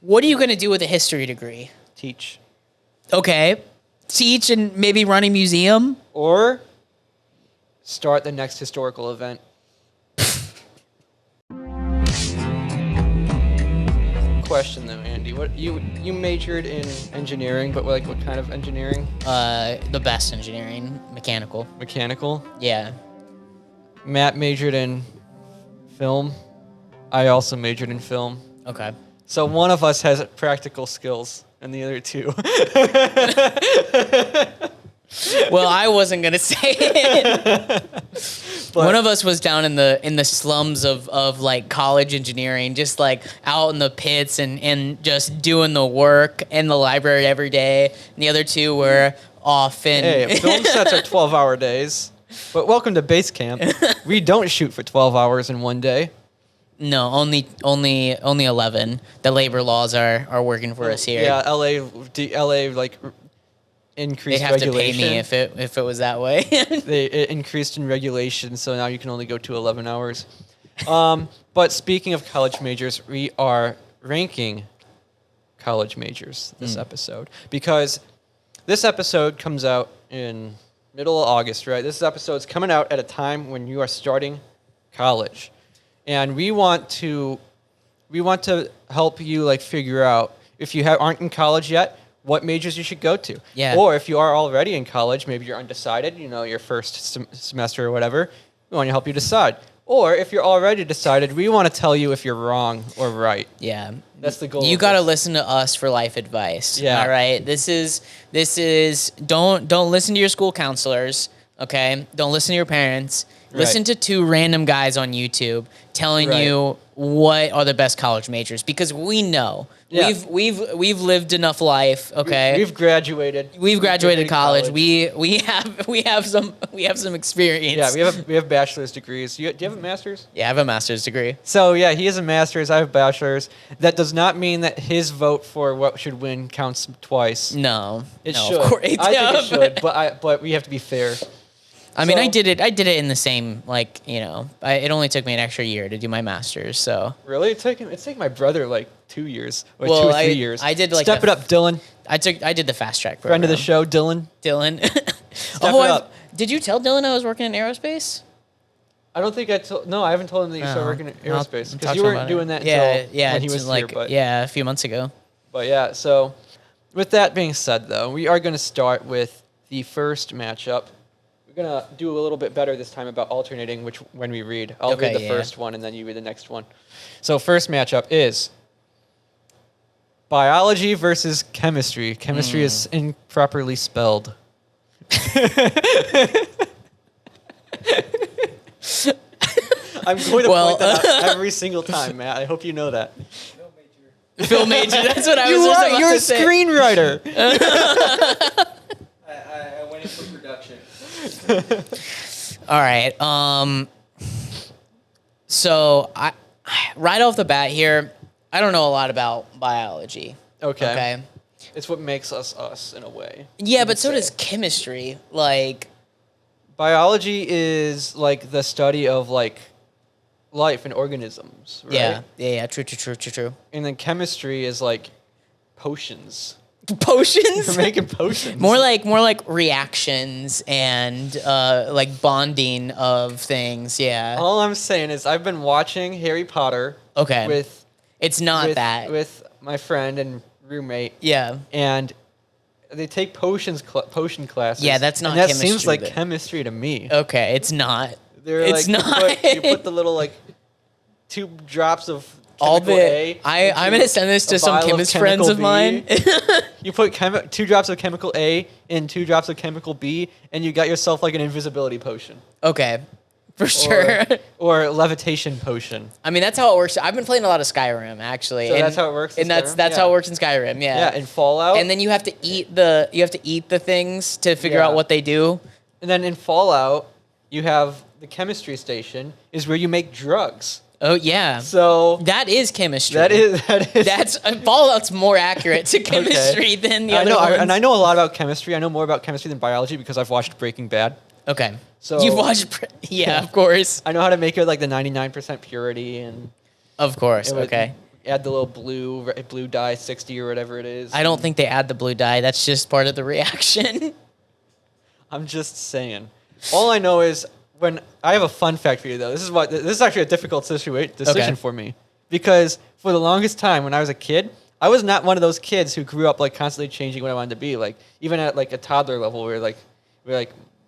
What are you going to do with a history degree? Teach. Okay. Teach and maybe run a museum? Or start the next historical event. Question though, Andy. What you majored in engineering, but like what kind of engineering? The best engineering, mechanical. Mechanical. Yeah. Matt majored in film. I also majored in film. Okay. So one of us has practical skills, and the other two. Well, I wasn't gonna say it. But One of us was down in the slums of like college engineering, just like out in the pits and just doing the work in the library every day. And the other two were off in. hey, film sets are 12-hour days. But welcome to base camp. We don't shoot for 12 hours in one day. No, only 11. The labor laws are working for us here. Yeah, LA like increased They'd have regulation. to pay me if it was that way. It increased in regulation, so now you can only go to 11 hours. But speaking of college majors, we are ranking college majors this episode because this episode comes out in middle of August, right? This episode's coming out at a time when you are starting college, and we want to help you like figure out if you aren't in college yet, what majors you should go to. Yeah. Or if you are already in college, maybe you're undecided, your first semester or whatever, we want to help you decide. Or if you're already decided, we want to tell you if you're wrong or right. Yeah. That's the goal You of got to this. listen to us for life advice. Yeah. All right. This is don't listen to your school counselors, okay? Don't listen to your parents. Listen Right. to two random guys on YouTube telling Right. you what are the best college majors because we know. Yeah. We've lived enough life, okay? We've graduated. We've graduated college. We have some experience. Yeah, we have bachelor's degrees. Do you have a master's? Yeah, I have a master's degree. So yeah, he has a master's. I have a bachelor's. That does not mean that his vote for what should win counts twice. No, It no, should. Of course, I think it should, but we have to be fair. I mean, So- I did it in the same, like, it only took me an extra year to do my master's, so. Really, it's taken my brother like 2 years or Well, 2 or 3 I- years. I did, like, step a- it up, Dylan. I did the fast track program. Friend of the show, Dylan. Dylan. it up. Did you tell Dylan I was working in aerospace? I don't think I told. No, I haven't told him that you started working in I'll aerospace talk because to you him weren't about doing it. that Yeah, until yeah, when he it's was like, here. But yeah, a few months ago. But yeah, so with that being said, though, we are going to start with the first matchup. We're going to do a little bit better this time about alternating when we read. I'll Okay, read the yeah. first one, and then you read the next one. So first matchup is biology versus chemistry. Chemistry is improperly spelled. I'm going to point that out every single time, Matt. I hope you know that. Film major. That's what I was You just are. about You're a to say. screenwriter. I went in for production. All right. So I right off the bat here, I don't know a lot about biology. Okay. Okay. It's what makes us us in a way. Yeah, but so does chemistry. Like, Biology is like the study of like life and organisms, right? yeah. True. And then chemistry is like potions. Potions. You're making potions. More like reactions and like bonding of things. Yeah. All I'm saying is I've been watching Harry Potter Okay. with It's not that. with my friend and roommate, Yeah. and they take potion classes. Yeah, that's not and that chemistry, seems like but- chemistry to me. Okay. It's not. They're It's like, not. You put the little like 2 drops of All chemical the A. I'm into gonna send this a to some vial chemist friends chemical of B. mine. You put 2 drops of chemical A in 2 drops of chemical B, and you got yourself like an invisibility potion. Okay. For sure. Or levitation potion. I mean, that's how it works. I've been playing a lot of Skyrim, actually. So that's how it works in And that's Skyrim? how Yeah. it works in Skyrim. Yeah. Yeah, in Fallout. And then you have to eat the things to figure Yeah. out what they do. And then in Fallout, you have the chemistry station is where you make drugs. Oh yeah. So That is chemistry. that is That's Fallout's more accurate to chemistry than the I other know, ones. and I know a lot about chemistry. I know more about chemistry than biology because I've watched Breaking Bad. Okay. So- You've watched. Yeah, of course. I know how to make it like the 99% purity and Of course. it would- Okay. add the little blue dye 60 or whatever it is. I don't think they add the blue dye. That's just part of the reaction. I'm just saying. All I know is when I have a fun fact for you though. This is actually a difficult decision for me because for the longest time when I was a kid, I was not one of those kids who grew up like constantly changing what I wanted to be. Like even at like a toddler level, where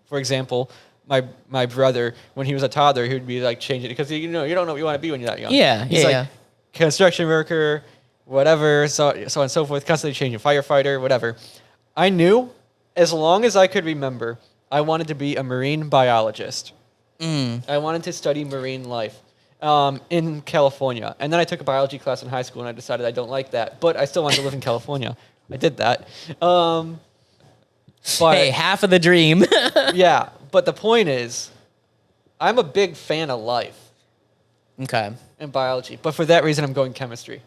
for example, my brother when he was a toddler, he would be like changing it because you don't know what you want to be when you're that young. Yeah, He's like construction worker, whatever, so on and so forth, constantly changing, firefighter, whatever. I knew as long as I could remember, I wanted to be a marine biologist. I wanted to study marine life in California. And then I took a biology class in high school and I decided I don't like that. But I still wanted to live in California. I did that. But Hey, half of the dream. yeah, but the point is, I'm a big fan of life Okay. and biology. But for that reason, I'm going chemistry.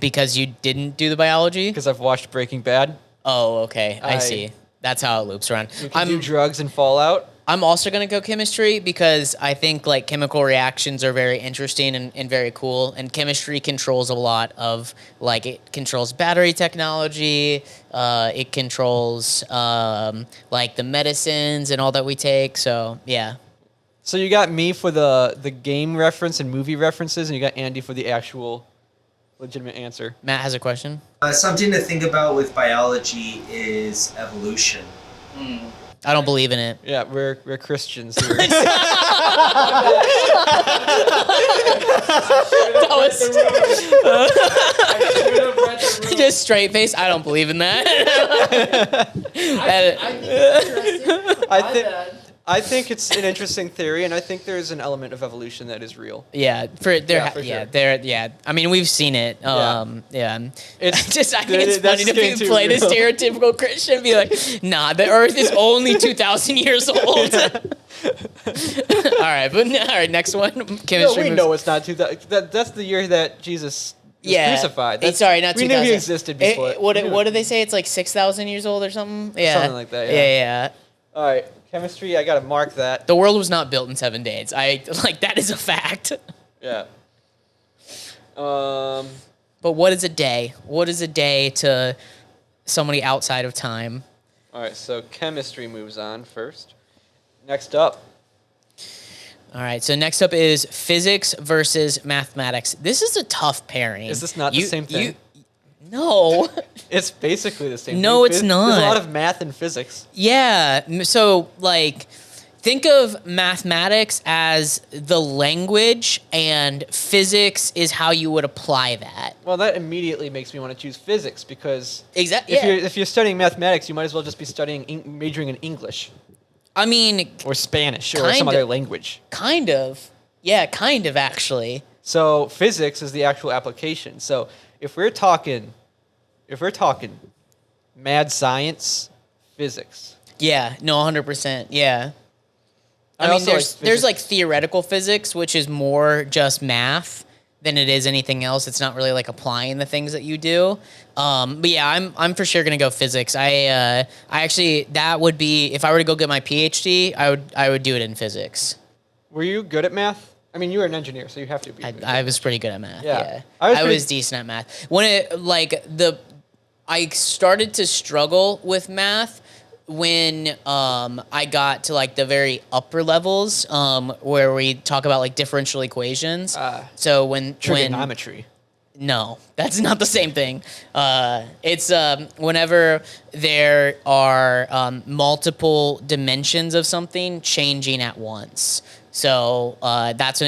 Because you didn't do the biology? Because I've watched Breaking Bad. Oh, okay. I I- see. That's how it loops around. You can do drugs and Fallout. I'm also going to go chemistry because I think like chemical reactions are very interesting and very cool. And chemistry controls a lot of like it controls battery technology. It controls like the medicines and all that we take. So yeah. So you got me for the game reference and movie references, and you got Andy for the actual legitimate answer. Matt has a question. Something to think about with biology is evolution. I don't believe in it. Yeah, we're Christians here. That was just straight face. I don't believe in that. I think it's an interesting theory, and I think there's an element of evolution that is real. Yeah, for there. Yeah, for Yeah, sure. there. Yeah, I mean we've seen it. Yeah. It's I think it's that's funny to getting too play the real. stereotypical Christian and be like, nah, the Earth is only 2,000 years old. All right, next one. No, Chemistry. we moves- know it's not 2000. That's the year that Jesus was crucified. It's, sorry, not we 2,000. knew he existed before. What did they say? It's like 6,000 years old or something. Yeah, Something like that, yeah. Yeah. All right, chemistry. I gotta mark that. The world was not built in 7 days. That is a fact. Yeah. But what is a day? What is a day to somebody outside of time? All right, so chemistry moves on first. Next up. All right, so next up is physics versus mathematics. This is a tough pairing. Is this not the same thing? No. It's basically the same No, thing. it's There's a not. lot of math and physics. Yeah. So, like, think of mathematics as the language, and physics is how you would apply that. Well, that immediately makes me want to choose physics because Exactly. if you're studying mathematics, you might as well just be majoring in English I mean, or Spanish or Kind some of. other language. kind of. Yeah, kind of actually. So physics is the actual application. So if we're talking mad science, physics. Yeah. No, 100%. Yeah. I I mean, also like there's physics. like theoretical physics, which is more just math than it is anything else. It's not really like applying the things that you do. But yeah, I'm for sure gonna go physics. I actually that would be if I were to go get my PhD, I would do it in physics. Were you good at math? I mean, you were an engineer, so you have to be. good. I was pretty good at math. Yeah. Yeah, I was pretty- decent at math. I started to struggle with math when I got to like the very upper levels where we talk about like differential equations. So when Trigonometry. no, that's not the same thing. It's whenever there are multiple dimensions of something changing at once. So that's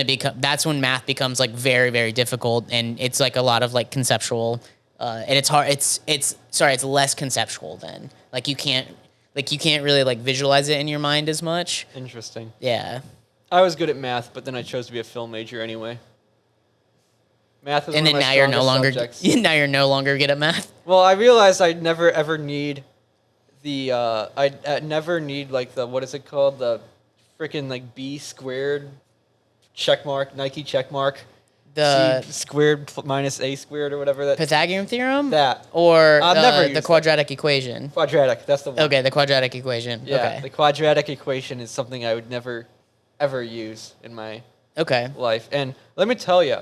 when math becomes like very, very difficult, and it's like a lot of like conceptual, and it's hard. It's less conceptual then. Like you can't really like visualize it in your mind as much. Interesting. Yeah. I was good at math, but then I chose to be a film major anyway. Math is And one then of my now you're strongest subjects. no longer good at math. Well, I realized I'd never ever need the I'd never need like the what is it called, the freaking like B squared check mark, Nike check mark, The C squared minus A squared or whatever that Pythagorean theorem? that Or I've never the used that. quadratic equation? quadratic. That's the one. Okay, the quadratic equation. Yeah, Okay. the quadratic equation is something I would never ever use in my Okay. life. And let me tell you,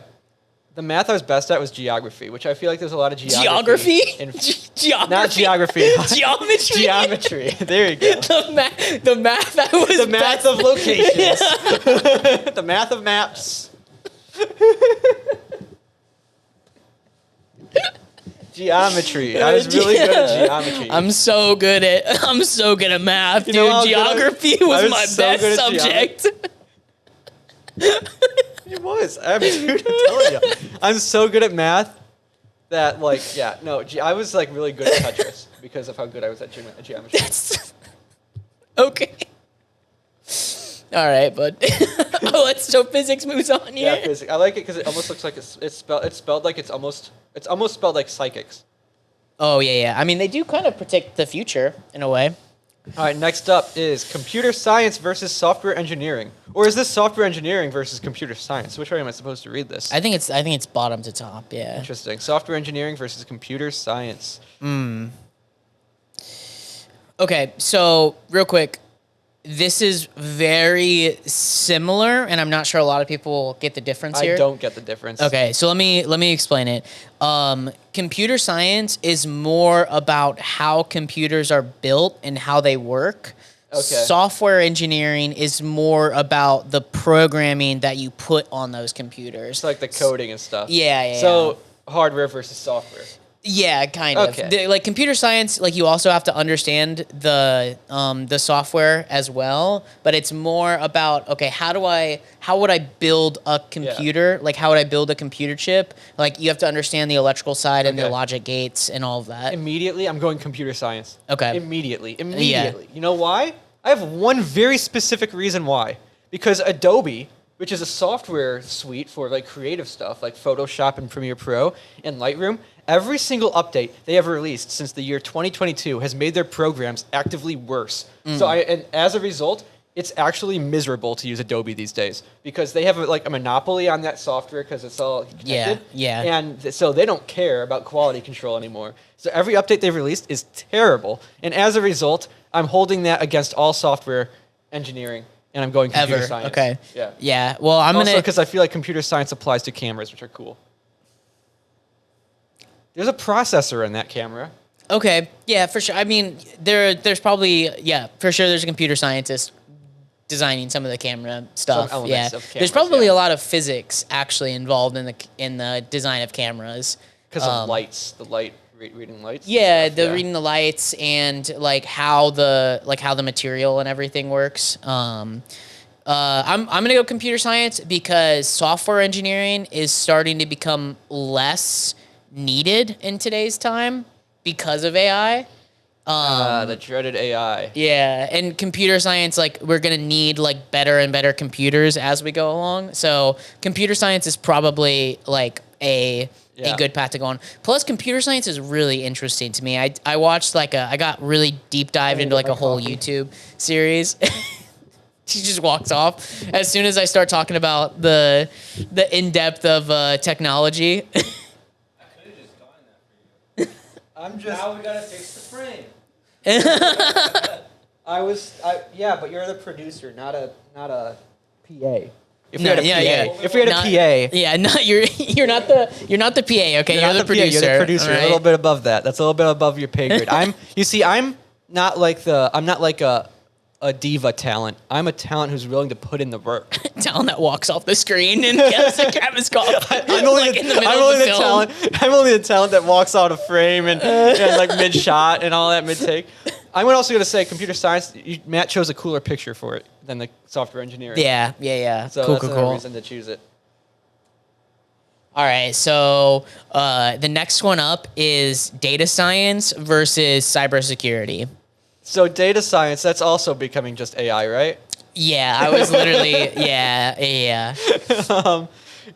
the math I was best at was geography, which I feel like there's a lot of Geography? in- Geography? Not geography. Geometry? Geometry. There you go. The math I was The math best of locations. The math of maps. Geometry. I was really good at geometry. I'm so good at math, You know how dude. good I- Geography I was was my so best good at subject. It was. I'm telling you. I'm so good at math that, like, yeah, no, I was, like, really good at Tetris because of how good I was at geometry. That's okay. All right, bud. So physics moves on here. Yeah, physics. I like it because it almost looks like it's spelled like it's almost spelled like psychics. Oh yeah. I mean, they do kind of predict the future in a way. All right, next up is computer science versus software engineering. Or is this software engineering versus computer science? Which way am I supposed to read this? I think it's bottom to top. Yeah. Interesting. Software engineering versus computer science. Okay, so real quick, this is very similar, and I'm not sure a lot of people get the difference here. I don't get the difference. Okay, so let me explain it. Computer science is more about how computers are built and how they work. Okay. Software engineering is more about the programming that you put on those computers. It's like the coding and stuff. Yeah. So hardware versus software. Yeah, kind of. Okay. Like computer science, like you also have to understand the software as well, but it's more about, okay, how would I build a computer? Like how would I build a computer chip? Like you have to understand the electrical side and the Okay. logic gates and all of that. Immediately, I'm going computer science. Okay. Immediately. You know why? I have one very specific reason why. Because Adobe, which is a software suite for like creative stuff like Photoshop and Premiere Pro and Lightroom, every single update they have released since the year 2022 has made their programs actively worse. And as a result, it's actually miserable to use Adobe these days because they have like a monopoly on that software because it's all connected. Yeah. And so they don't care about quality control anymore. So every update they've released is terrible. And as a result, I'm holding that against all software engineering, and I'm going computer Ever. science. Okay. Yeah. Yeah. Well, I'm Also, gonna. because I feel like computer science applies to cameras, which are cool. There's a processor in that camera. Okay. Yeah, for sure. I mean, there's probably for sure. There's a computer scientist designing some of the camera stuff. elements Yeah. of There's cameras, probably yeah. a lot of physics actually involved in the design of cameras. Because of lights, the light reading lights. and Yeah, stuff, reading the lights and like how the material and everything works. I'm gonna go computer science because software engineering is starting to become less needed in today's time because of AI. The dreaded AI. Yeah, and computer science, like we're gonna need like better and better computers as we go along. So computer science is probably like a good path to go on. Plus, computer science is really interesting to me. I watched I got really deep dived into like a whole YouTube series. She just walks off as soon as I start talking about the in depth of technology. I could have just gotten that for you. I'm just. Now we gotta fix the frame. But you're the producer, not a PA. If No, you had a yeah, PA, yeah. if we had a Not- PA, Yeah, not you're not the PA. Okay, you're not the producer. You're the producer. all A little right? bit above that. That's a little bit above your pay grade. I'm not like a diva talent. I'm a talent who's willing to put in the work. Talent that walks off the screen and gets a grab his coffee. I'm only, like in the middle I'm of only the the film. talent. I'm only the talent that walks out of frame and like mid shot and all that mid take. I'm also gonna say computer science. Matt chose a cooler picture for it than the software engineering. Yeah. So cool, that's cool, another cool. reason to choose it. All right, so the next one up is data science versus cybersecurity. So data science, that's also becoming just AI, right? Yeah, I was literally yeah.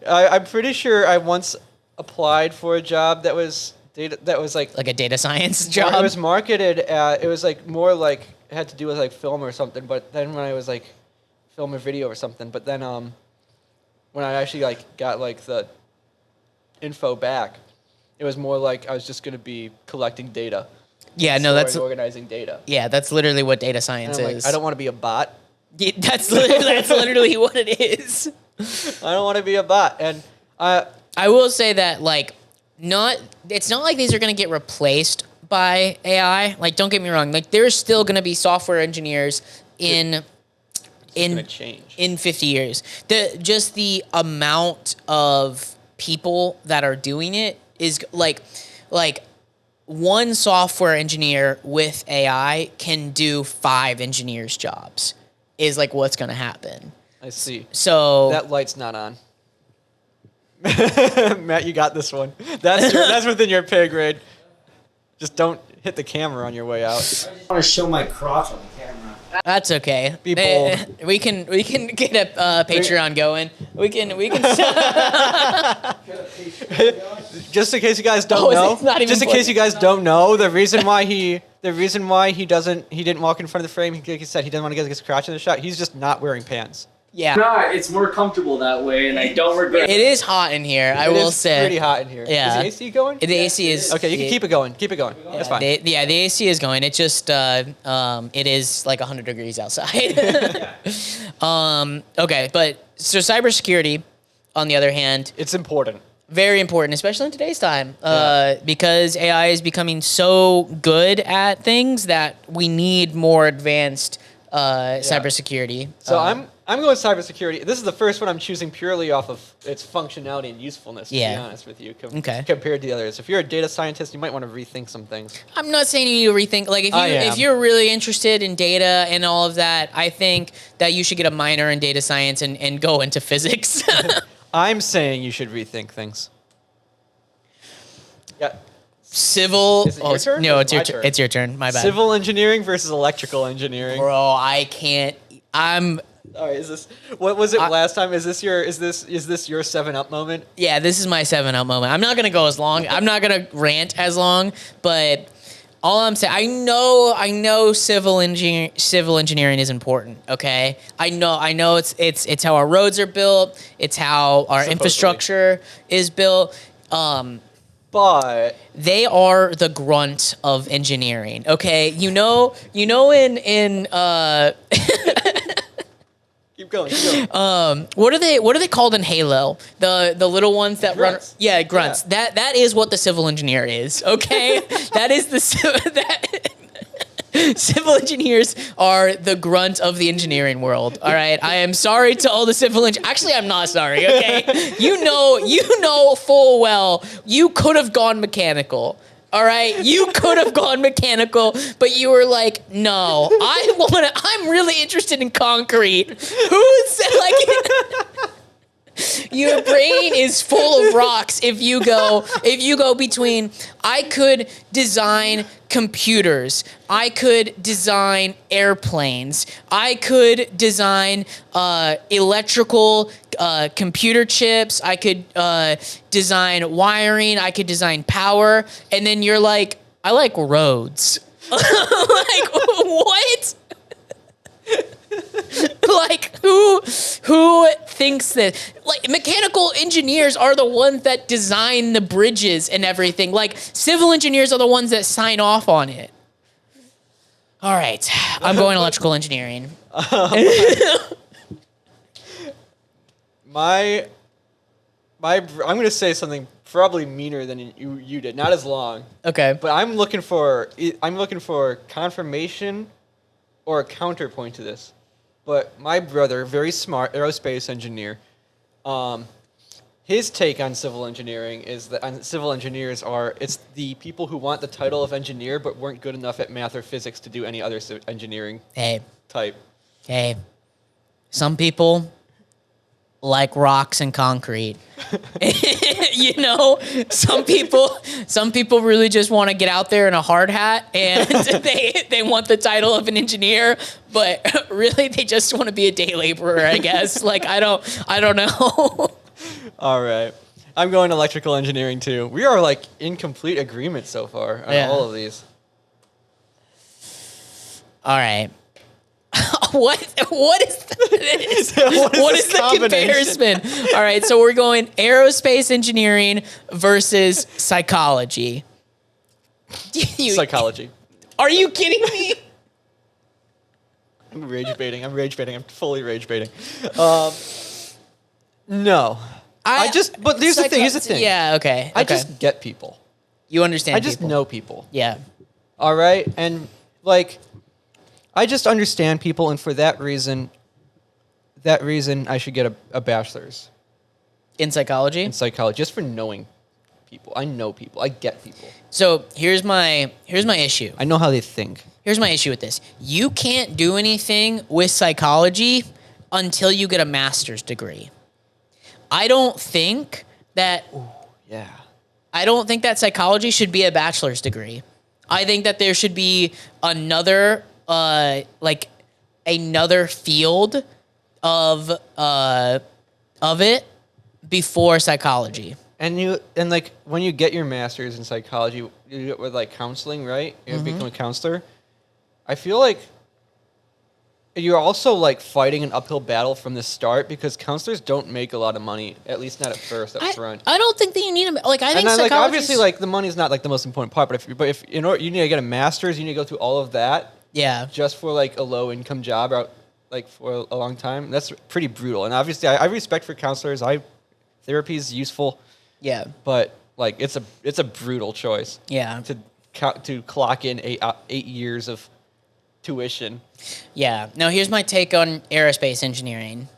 I'm pretty sure I once applied for a job that was like Like a data science well, job. it was marketed at, it was like more like it had to do with like film or something, but then when I was like film or video or something, but then when I actually like got like the info back, it was more like I was just gonna be collecting data. Yeah, no, that's organizing data. that's literally what data And science I'm is. like, I don't want to be a bot. Yeah, that's literally what it is. I don't want to be a bot. And I will say that like it's not like these are going to get replaced by AI. Like don't get me wrong, like there's still going to be software engineers in gonna change. in 50 years. The amount of people that are doing it is like one software engineer with AI can do 5 engineers' jobs is like what's going to happen. I see. So That light's not on. Matt, you got this one. That's within your pay grade. Just don't hit the camera on your way out. I want to show my crotch on the camera. that's okay. Be bold. We can get a Patreon going. We can Just in case you guys don't Oh, know, it's not even just in case you guys don't know, the reason why he didn't walk in front of the frame, he said he didn't want to get his crotch in the shot. He's just not wearing pants. yeah. No, it's more comfortable that way, and I don't regret It is hot in here. I It will is say. pretty hot in here. Yeah. Is the AC going? The AC is Okay, you can keep it going. Keep it going. That's fine. The AC is going. It just it is like 100 degrees outside. Okay, but so cybersecurity, on the other hand, It's important. very important, especially in today's time, because AI is becoming so good at things that we need more advanced cybersecurity. So I'm going cybersecurity. This is the first one I'm choosing purely off of its functionality and usefulness. To be Yeah. honest with you, Okay. compared to the others. If you're a data scientist, you might want to rethink some things. I'm not saying you need to rethink. Like I am. if you're really interested in data and all of that, I think that you should get a minor in data science and go into physics. I'm saying you should rethink things. Yeah. Civil. Is it your turn No, or it's your my turn. turn? It's your turn. My bad. Civil engineering versus electrical engineering. Bro, I can't. I'm. All right, is this what was it last time? Is this your 7-Up moment? Yeah, this is my 7-Up moment. I'm not gonna go as long. I'm not gonna rant as long, but all I'm saying, I know civil engineering is important. Okay, I know it's how our roads are built. It's how our Supposedly. infrastructure is built. But They are the grunt of engineering. Okay, you know in keep going. Keep going. what are they called in Halo? The little ones that Grunts. run. Yeah, grunts. Yeah. That is what the civil engineer is. Okay, that is civil engineers are the grunt of the engineering world. All right, I am sorry to all the civil engineers. Actually, I'm not sorry. Okay, you know full well you could have gone mechanical. All right, you could have gone mechanical, but you were like, no, I'm really interested in concrete. Who's like? Your brain is full of rocks if you go between I could design computers, I could design airplanes, I could design electrical computer chips, I could design wiring, I could design power, and then you're like, I like roads. Like what? Like who thinks that? Like mechanical engineers are the ones that design the bridges and everything. Like civil engineers are the ones that sign off on it. All right, I'm going electrical engineering. I'm going to say something probably meaner than you did. Not as long, Okay. but I'm looking for confirmation or a counterpoint to this. But my brother, very smart aerospace engineer, his take on civil engineering is that civil engineers it's the people who want the title of engineer but weren't good enough at math or physics to do any other engineering Hey, type. some people like rocks and concrete. You know, some people really just want to get out there in a hard hat and they want the title of an engineer, but really they just want to be a day laborer, I guess. Like I don't know. All right. I'm going electrical engineering too. We are like in complete agreement so far on Yeah. all of these. All right. What is this? What is the this combination? comparison? All right, so we're going aerospace engineering versus psychology. Psychology. Are you kidding me? I'm rage baiting. I'm fully rage baiting. No. But here's the thing. Yeah, okay. I okay. just get people. You understand I just people. know people. Yeah. All right, and like, I just understand people, and for that reason, I should get a bachelor's In psychology? in psychology just for knowing people. I know people. I get people. So here's my issue. I know how they think. Here's my issue with this. You can't do anything with psychology until you get a master's degree. I don't think that Yeah. psychology should be a bachelor's degree. I think that there should be another another field of it before psychology. And like when you get your master's in psychology, you get with like counseling, right? You become a counselor. I feel like you're also like fighting an uphill battle from the start because counselors don't make a lot of money, at least not at first, up front. I don't think that you need to, like, I think And then, like, psychology. obviously, like, the money's not like the most important part, but if in order you need to get a master's, you need to go through all of that Yeah. just for like a low income job or like for a long time. That's pretty brutal. And obviously, I respect for counselors. Therapy is useful, Yeah. but like it's a brutal choice Yeah. to clock in 8 years of tuition. Yeah. Now, here's my take on aerospace engineering.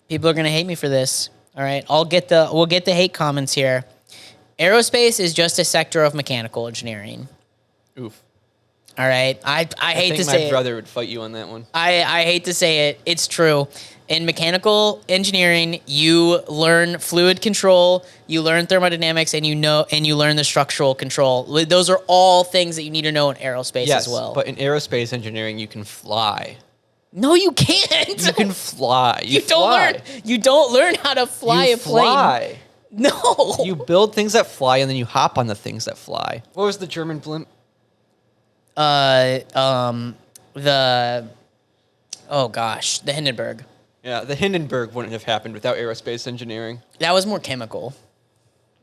People are going to hate me for this. All right. We'll get the hate comments here. Aerospace is just a sector of mechanical engineering. Oof. All right. I hate think to say my it. brother would fight you on that one. I hate to say it. It's true. In mechanical engineering, you learn fluid control, you learn thermodynamics, and you learn the structural control. Those are all things that you need to know in aerospace Yes, as well. but in aerospace engineering, you can fly. No, you can't. You can fly. You fly. don't learn how to fly You a plane. fly. No. You build things that fly, and then you hop on the things that fly. What was the German blimp? The Hindenburg. Yeah, the Hindenburg wouldn't have happened without aerospace engineering. That was more chemical.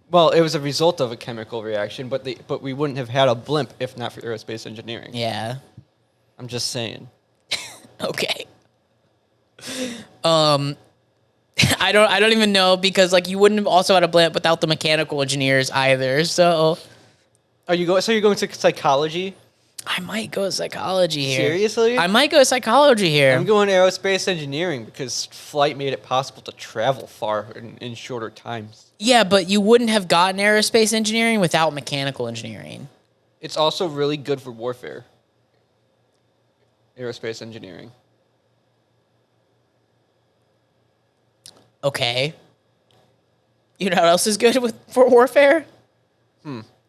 Well, it was a result of a chemical reaction, but we wouldn't have had a blimp if not for aerospace engineering. Yeah. I'm just saying. Okay. I don't even know because like you wouldn't have also had a blimp without the mechanical engineers either. So You're going to psychology? I might go psychology here. Seriously? I might go psychology here. I'm going aerospace engineering because flight made it possible to travel far in shorter times. Yeah, but you wouldn't have gotten aerospace engineering without mechanical engineering. It's also really good for warfare. Aerospace engineering. Okay. You know what else is good for warfare?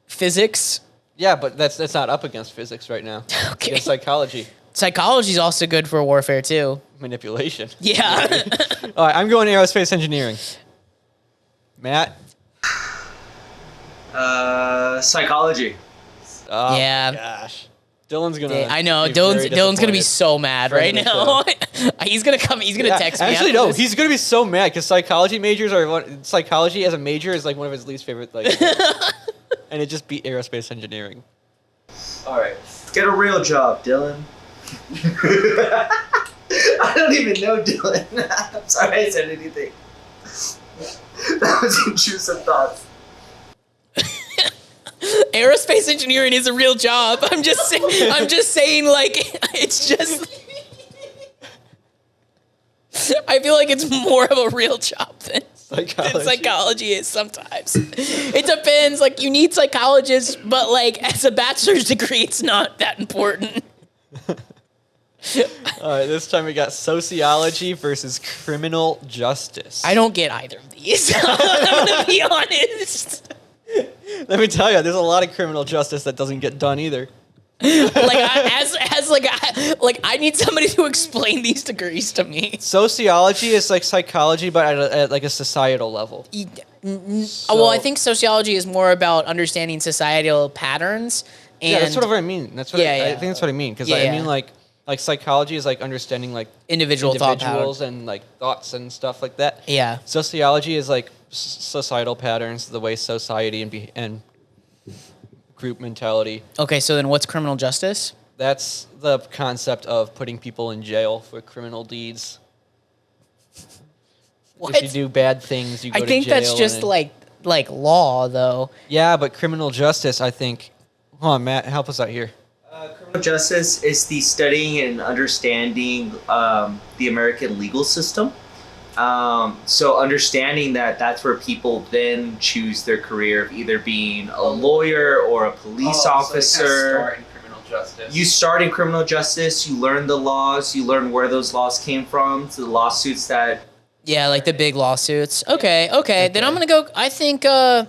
Physics. Yeah, but that's not up against physics right now. Okay. Against psychology. Psychology is also good for warfare too. Manipulation. Yeah. All right, I'm going aerospace engineering. Matt? Psychology. Oh, Yeah. gosh. Dylan's gonna. I know. be Dylan's very gonna be disappointed. so mad right Friend now. of the He's gonna come. He's gonna Yeah, text me. actually, after no. this. He's gonna be so mad because psychology as a major is like one of his least favorite. Like, and it just beat aerospace engineering. All right. Get a real job, Dylan. I don't even know Dylan. I'm sorry I said anything. That was intrusive thoughts. Aerospace engineering is a real job. I'm just saying, like, it's just. I feel like it's more of a real job than psychology is sometimes. It depends. Like, you need psychologists, but like as a bachelor's degree, it's not that important. All right, this time we got sociology versus criminal justice. I don't get either of these. I'm gonna be honest. Let me tell you, there's a lot of criminal justice that doesn't get done either. I need somebody to explain these degrees to me. Sociology is like psychology, but at like a societal level. Well, I think sociology is more about understanding societal patterns. And Yeah, that's what I mean. That's what I think that's what I mean because Yeah, I yeah. mean like psychology is like understanding like individual thought individuals power. and like thoughts and stuff like that. Yeah. Sociology is like societal patterns, the way society and group mentality. Okay, so then what's criminal justice? That's the concept of putting people in jail for criminal deeds. If you do bad things, you go I to think jail. that's just and- like law though. Yeah, but criminal justice, I think. Hold on, Matt, help us out here. Criminal justice is the studying and understanding the American legal system. So understanding that that's where people then choose their career of either being a lawyer or a police officer. You start in criminal justice, you learn the laws, you learn where those laws came from, to the lawsuits that. Yeah, like the big lawsuits. Okay. Then I'm gonna go. I think I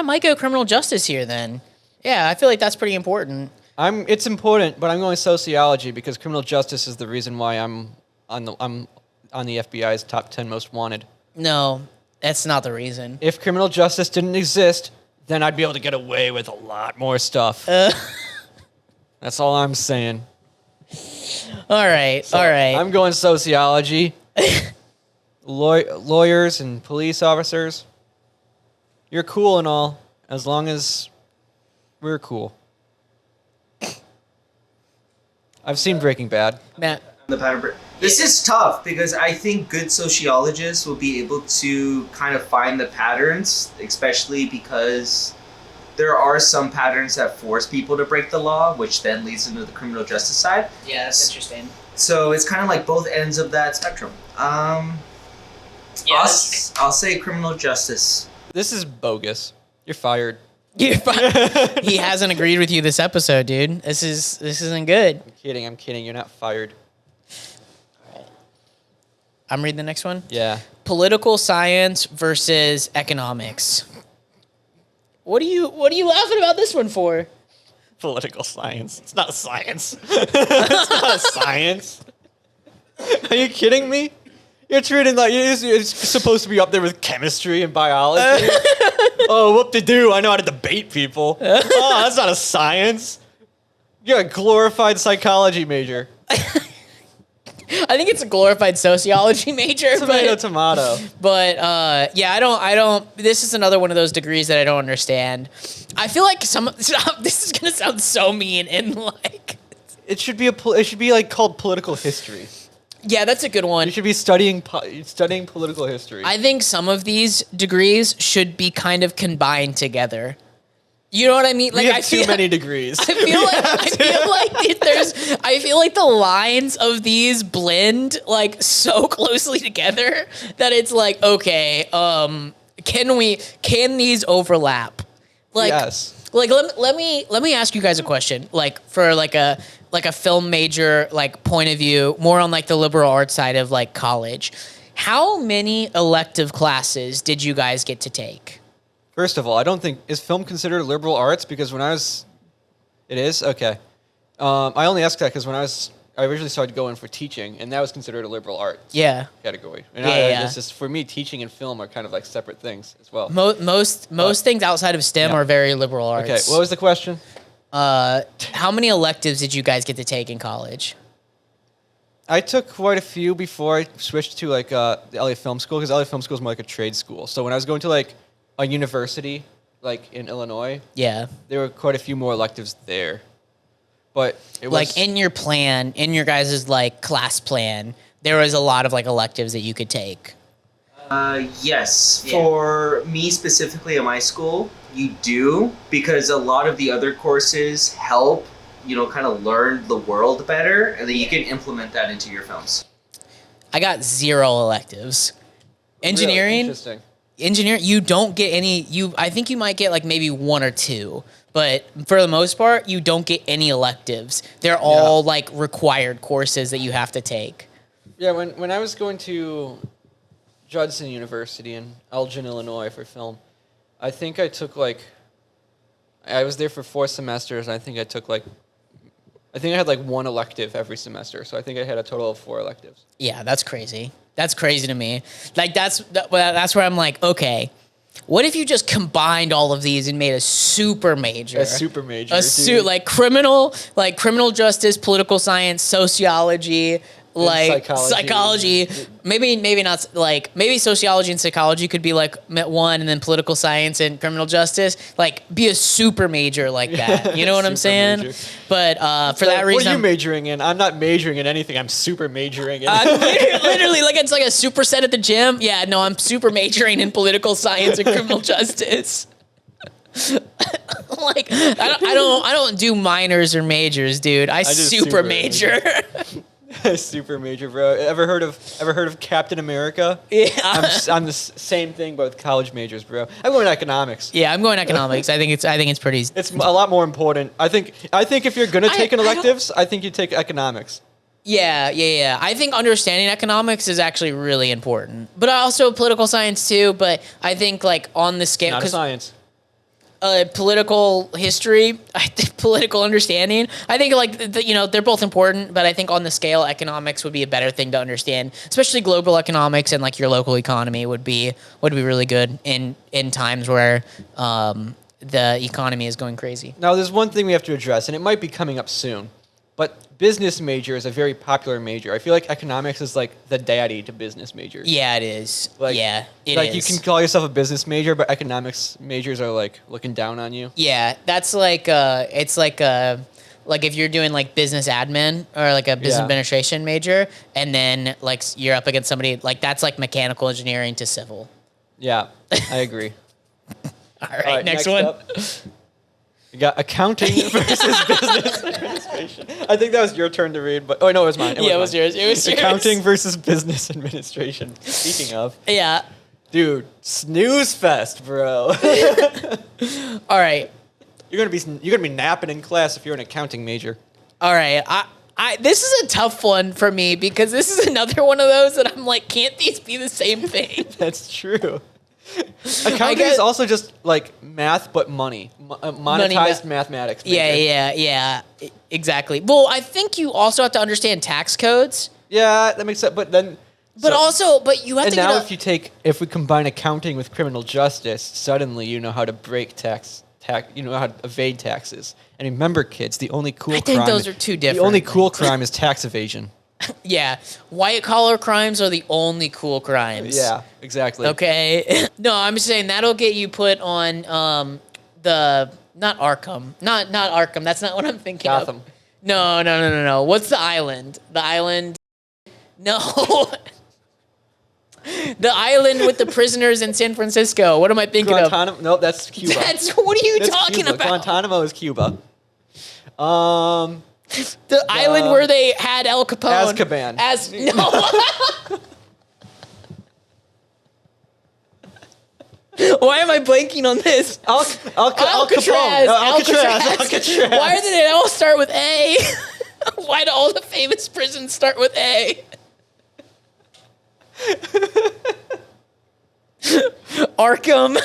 might go criminal justice here. Then, yeah, I feel like that's pretty important. It's important, but I'm going sociology because criminal justice is the reason why I'm on the FBI's top 10 most wanted. No, that's not the reason. If criminal justice didn't exist, then I'd be able to get away with a lot more stuff. That's all I'm saying. All right. So I'm going sociology. Lawyers and police officers. You're cool and all, as long as we're cool. I've seen Breaking Bad. Matt. The pattern. This is tough because I think good sociologists will be able to kind of find the patterns, especially because there are some patterns that force people to break the law, which then leads into the criminal justice side. Yeah, that's interesting. So it's kind of like both ends of that spectrum. I'll say criminal justice. This is bogus. You're fired. He hasn't agreed with you this episode, dude. This isn't good. I'm kidding. You're not fired. I'm reading the next one. Yeah. Political science versus economics. What are you laughing about this one for? Political science. It's not science. It's not a science. Are you kidding me? You're treating like it's supposed to be up there with chemistry and biology. Oh, whoop-de-doo. I know how to debate people. Oh, that's not a science. You're a glorified psychology major. I think it's a glorified sociology major. Tomato. But yeah, I don't. This is another one of those degrees that I don't understand. I feel like this is gonna sound so mean and like. It should be like called political history. Yeah, that's a good one. You should be studying political history. I think some of these degrees should be kind of combined together. You know what I mean? Like we have too many degrees. I feel like the lines of these blend like so closely together that it's like, okay, can these overlap? Like, yes. Like let me ask you guys a question. Like for like a film major like point of view, more on like the liberal arts side of like college. How many elective classes did you guys get to take? First of all, I don't think is film considered liberal arts because it is okay. I only asked that because I originally started going for teaching, and that was considered a liberal arts category. And it's just for me, teaching and film are kind of like separate things as well. Most things outside of STEM are very liberal arts. Okay, what was the question? How many electives did you guys get to take in college? I took quite a few before I switched to like the LA Film School because LA Film School is more like a trade school. So when I was going to like a university, like in Illinois, there were quite a few more electives there. But it was like in your guys' like class plan, there was a lot of like electives that you could take. Yes. Yeah. For me specifically at my school, you do, because a lot of the other courses help, kind of learn the world better, and then you can implement that into your films. I got 0 electives. Engineering. Really? Interesting. Engineering, you don't get any. I think you might get like maybe 1 or 2, but for the most part, you don't get any electives. They're all like required courses that you have to take. Yeah, when I was going to Judson University in Elgin, Illinois for film, I think I took I was there for 4 semesters, and I think I had like 1 elective every semester, so I think I had a total of 4 electives. Yeah, that's crazy. That's crazy to me. Like that's where I'm like, okay, what if you just combined all of these and made a super major? Like criminal justice, political science, sociology, like psychology. psychology. Maybe not like maybe sociology and psychology could be like one, and then political science and criminal justice. Like be a super major like that. You know what I'm Super saying? major. But for that reason, what are you I'm- majoring in? I'm not majoring in anything. I'm super majoring in. literally, like it's like a superset at the gym. Yeah, no, I'm super majoring in political science and criminal justice. Like I don't do minors or majors, dude. I just super super major. Super major, bro. Ever heard of Captain America? Yeah. I'm the same thing, but with college majors, bro. I'm going economics. Yeah, I'm going economics. I think it's pretty. It's a lot more important. I think if you're gonna take an I don't- electives, I think you take economics. Yeah. I think understanding economics is actually really important, but also political science too. But I think like on the scale, Not a science. Political history, political understanding. I think like they're both important, but I think on the scale, economics would be a better thing to understand, especially global economics and like your local economy would be really good in times where the economy is going crazy. Now, there's one thing we have to address, and it might be coming up soon, but business major is a very popular major. I feel like economics is like the daddy to business majors. Yeah, it is. Like, yeah, it is. like you can call yourself a business major, but economics majors are like looking down on you. Yeah, that's like it's like if you're doing like business admin or like a business Yeah. administration major, and then like you're up against somebody like that's like mechanical engineering to civil. Yeah, I agree. All right, All right, next one. up, we got accounting versus business administration. I think that was your turn to read, but no, it was mine. Yeah, it was mine. yours. It was yours. Accounting versus business administration. Speaking of, Yeah. dude, snooze fest, bro. All right. You're gonna be napping in class if you're an accounting major. All right. This is a tough one for me because this is another one of those that I'm like, can't these be the same thing? That's true. Accounting is also just like math, but money. Monetized mathematics. major. Yeah. Exactly. Well, I think you also have to understand tax codes, Yeah, that makes sense. But then, but you have and to now get if we combine accounting with criminal justice, suddenly you know how to break you know how to evade taxes. And remember, kids, the only cool I think crime those are two The different only cool things. crime is tax evasion. Yeah, white collar crimes are the only cool crimes. Yeah, exactly. Okay. No, I'm just saying that'll get you put on the not Arkham, not Arkham. That's not what I'm thinking Gotham. of. No. What's the island? The island. No. The island with the prisoners in San Francisco. What am I thinking of? Guantanamo. Nope, that's Cuba. That's what are you That's talking Cuba. about? Guantanamo is Cuba. The island where they had Al Capone. Azkaban. No. Why am I blanking on this? Alcatraz. Alcatraz. Why did it all start with A? Why do all the famous prisons start with A? Arkham,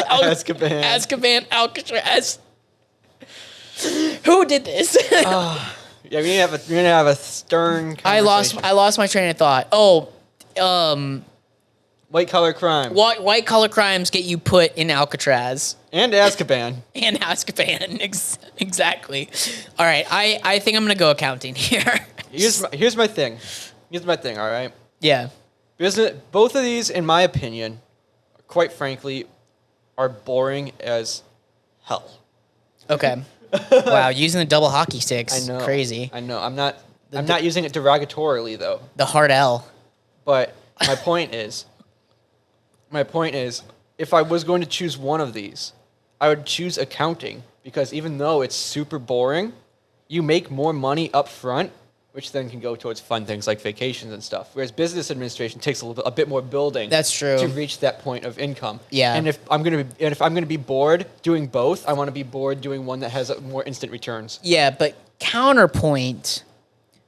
Azkaban. Azkaban, Alcatraz. Who did this? Yeah, we're gonna have a stern. I lost my train of thought. Oh, white collar crime white collar crimes get you put in Alcatraz and Azkaban. and Azkaban. Exactly. All right, I think I'm gonna go accounting here. Here's my thing. All right. Yeah. Both of these, in my opinion, quite frankly, are boring as hell. Okay. Wow, using the double hockey sticks. I know. Crazy. I know. I'm not using it derogatorily though. The hard L. But my point is, if I was going to choose one of these, I would choose accounting because even though it's super boring, you make more money up front, which then can go towards fun things like vacations and stuff. Whereas business administration takes a bit more building. That's true. To reach that point of income. Yeah. And if I'm gonna be bored doing both, I want to be bored doing one that has more instant returns. Yeah, but counterpoint,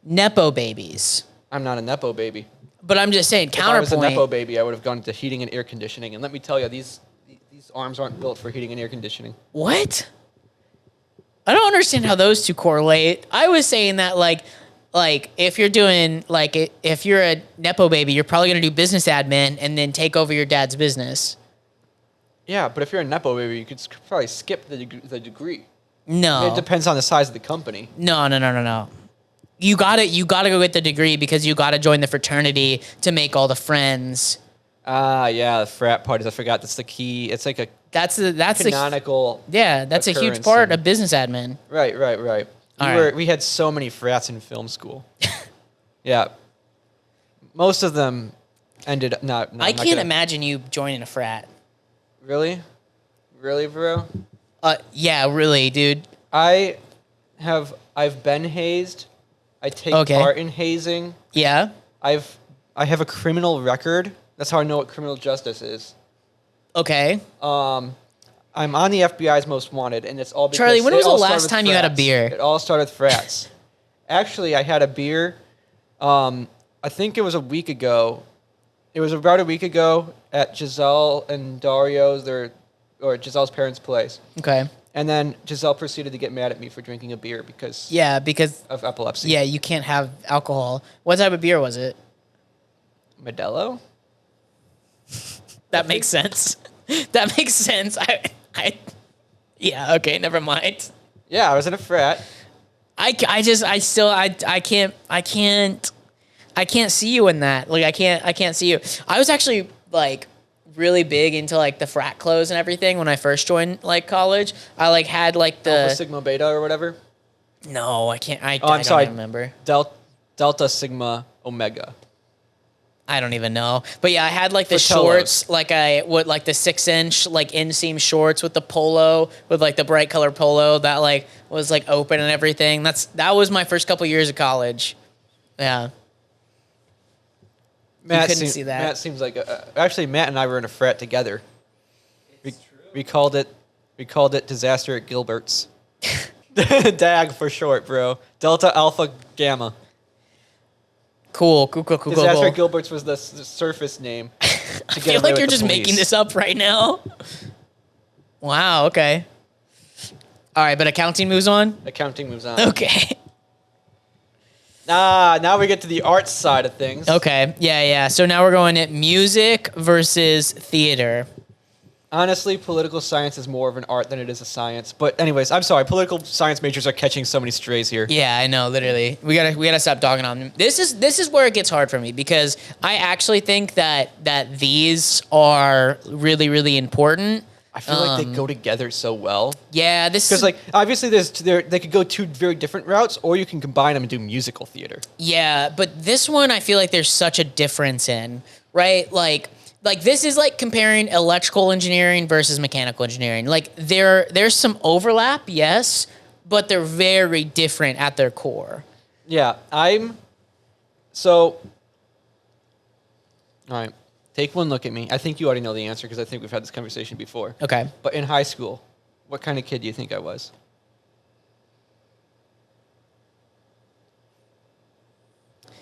nepo babies. I'm not a nepo baby. But I'm just saying, If I was a counterpoint. nepo baby, I would have gone into heating and air conditioning. And let me tell you, these arms aren't built for heating and air conditioning. What? I don't understand how those two correlate. I was saying that like if you're doing if you're a nepo baby, you're probably gonna do business admin and then take over your dad's business. Yeah, but if you're a nepo baby, you could probably skip the degree. No, It depends on the size of the company. no. you gotta go get the degree because you gotta join the fraternity to make all the friends. Yeah, the frat parties. I forgot that's the key. It's like a That's a canonical. that's a huge occurrence part in- of business admin. Right. All right. We had so many frats in film school. Yeah. Most of them ended up not. No, I I'm not can't gonna- imagine you joining a frat. Really, bro. Yeah, really, dude. I've been hazed. I take Okay. part in hazing. Yeah. I have a criminal record. That's how I know what criminal justice is. Okay. I'm on the FBI's most wanted, and it's all because Charlie, when it was the all started last with time you had a frats. beer? It all started with frats. Actually, I had a beer. I think it was a week ago. It was about a week ago at Giselle and Dario's, or Giselle's parents' place. Okay. And then Giselle proceeded to get mad at me for drinking a beer because Yeah, because of epilepsy. yeah, you can't have alcohol. What type of beer was it? Modelo? That makes sense. That makes sense. Yeah. Okay. Never mind. Yeah, I was in a frat. I can't see you in that. Like I can't see you. I was actually like really big into like the frat clothes and everything when I first joined like college. I like had like Alpha the Sigma Beta or whatever. no, I can't. I I'm don't sorry. even remember. Delta Sigma Omega. I don't even know. But yeah, I had like the Fratellos. shorts, like I would like the 6-inch like inseam shorts with the polo, with like the bright color polo that like was like open and everything. That was my first couple years of college. Yeah. couldn't see that. Matt seems like actually Matt and I were in a frat together. We called it Disaster at Gilbert's. DAG for short, bro. Delta Alpha Gamma. Cool. Disaster at Gilbert's was the surface name. I feel like you're just making this up right now. Wow, okay. All right, but accounting moves on? Accounting moves on. Okay. Now we get to the arts side of things. Okay. Yeah. So now we're going at music versus theater. Honestly, political science is more of an art than it is a science. But anyways, I'm sorry. Political science majors are catching so many strays here. Yeah, I know. Literally, we gotta stop dogging on them. This is where it gets hard for me because I actually think that these are really really important. I feel like they go together so well. Yeah, this Because is like obviously they could go two very different routes, or you can combine them and do musical theater. yeah, but this one I feel like there's such a difference in, right? Like this is like comparing electrical engineering versus mechanical engineering. Like there's some overlap, yes, but they're very different at their core. Yeah, all right. Take one look at me. I think you already know the answer because I think we've had this conversation before. Okay. But in high school, what kind of kid do you think I was?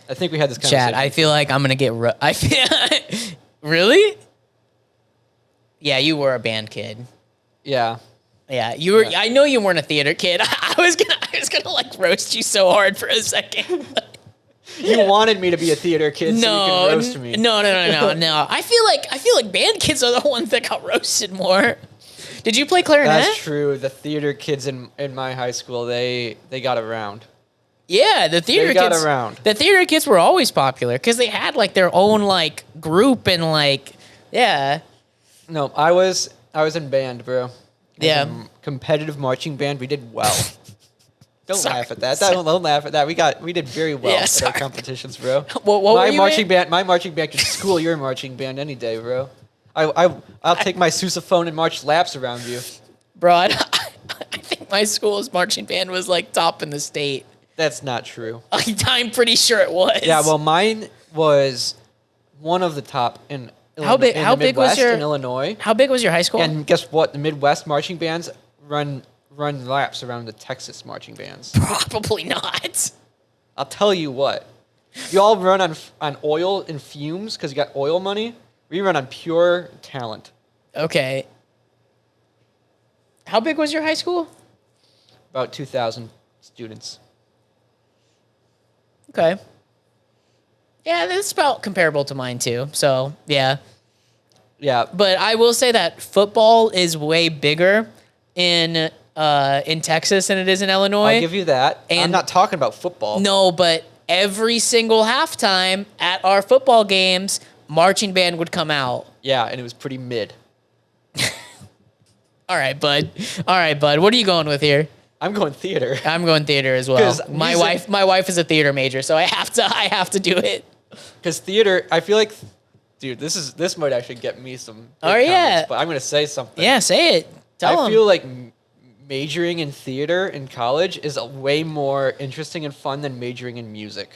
I think we had this conversation. Chad, I feel like I'm gonna get. I feel really. Yeah, you were a band kid. Yeah. Yeah, you were. Yeah. I know you weren't a theater kid. I was gonna like roast you so hard for a second. You wanted me to be a theater kid so you could roast me. No. I feel like band kids are the ones that got roasted more. Did you play clarinet? That's true. The theater kids in my high school, they got around. Yeah, the theater They got kids. around. The theater kids were always popular because they had like their own like group and like yeah. No, I was in band, bro. I was Yeah. in competitive marching band. We did well. Don't Sorry. laugh at that. Don't laugh at that. We did very well Yeah, at our sorry. competitions, bro. What were my you marching in? band? My marching band could school your marching band any day, bro. I'll take my sousaphone and march laps around you. Bro, I think my school's marching band was like top in the state. That's not true. I'm pretty sure it was. Yeah, well, mine was one of the top in How big- in how the big was Midwest, your- in Illinois. How big was your high school? And guess what? The Midwest marching bands run laps around the Texas marching bands. Probably not. I'll tell you what. You all run on oil and fumes because you got oil money. We run on pure talent. Okay. How big was your high school? About 2,000 students. Okay. Yeah, that's about comparable to mine too. So yeah. Yeah. But I will say that football is way bigger in in Texas than it is in Illinois. I'll give you that. I'm And- not talking about football. No, but every single halftime at our football games, marching band would come out. Yeah, and it was pretty mid. All right, bud. What are you going with here? I'm going theater. I'm going theater as well. 'Cause My music- wife is a theater major, so I have to do it. Because theater, I feel like, dude, this might actually get me some. good Oh, yeah. comments, but I'm gonna say something. Yeah, say it. Tell I 'em. feel like majoring in theater in college is way more interesting and fun than majoring in music.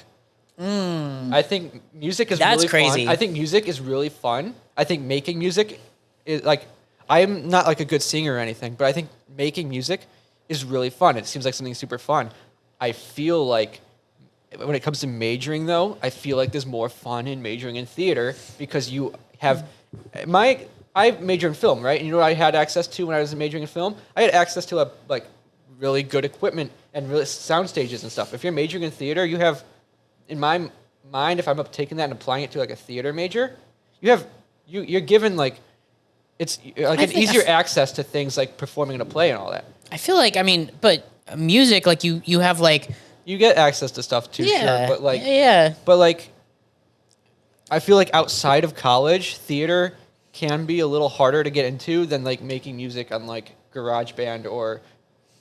I think music is That's really crazy. fun. I think music is really fun. I think making music is like, I'm not like a good singer or anything, but I think making music is really fun. It seems like something super fun. I feel like when it comes to majoring though, I feel like there's more fun in majoring in theater because you have I major in film, right? And you know what I had access to when I was majoring in film? I had access to like really good equipment and really sound stages and stuff. If you're majoring in theater, you have, in my mind, if I'm taking that and applying it to like a theater major, you're given like it's like I an think easier access to things like performing in a play and all that. I feel like but music, like you have like You get access to stuff too, yeah, sure, but like yeah. But like, I feel like outside of college, theater can be a little harder to get into than like making music on like GarageBand or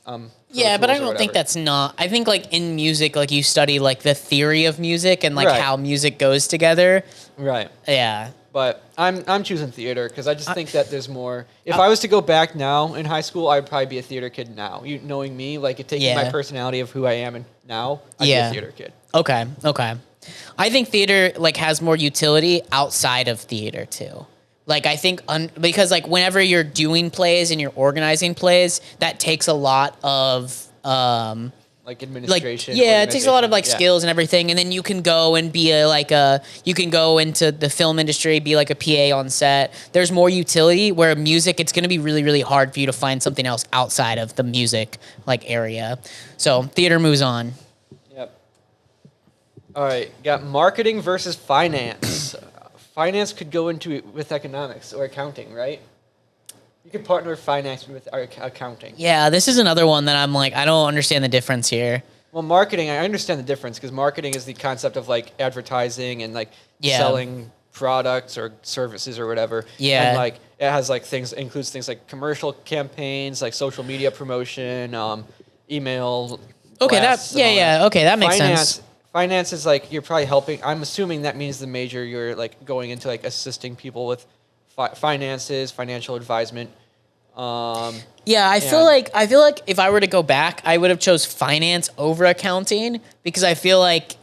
Pro Yeah, but I Tools or don't think whatever. that's not. I think like in music, like you study like the theory of music and like Right. how music goes together. Right. Yeah. But I'm choosing theater because I just think that there's more. If I was to go back now in high school, I'd probably be a theater kid now. You knowing me, like it taking my Yeah. personality of who I am and now, I'd be Yeah. a theater kid. Okay. I think theater like has more utility outside of theater too. Like I think because like whenever you're doing plays and you're organizing plays, that takes a lot of Like like administration. yeah, it takes a lot of like organization. skills and everything, and then you can go and be you can go into the film industry, be like a PA on set. There's more utility where music, it's going to be really really hard for you to find something else outside of the music like area. So theater moves on. Yep. All right, got marketing versus finance. Finance could go into it with economics or accounting, right? You could partner finance with accounting. Yeah, this is another one that I'm like I don't understand the difference here. Well, marketing, I understand the difference because marketing is the concept of like advertising and like Yeah. selling products or services or whatever. Yeah. And like it has like includes things like commercial campaigns, like social media promotion, email. Okay, blasts and all that. okay, that makes sense. Finance is like you're probably helping. I'm assuming that means the major you're like going into like assisting people with finances, financial advisement. Yeah, I feel And- like if I were to go back, I would have chose finance over accounting because I feel like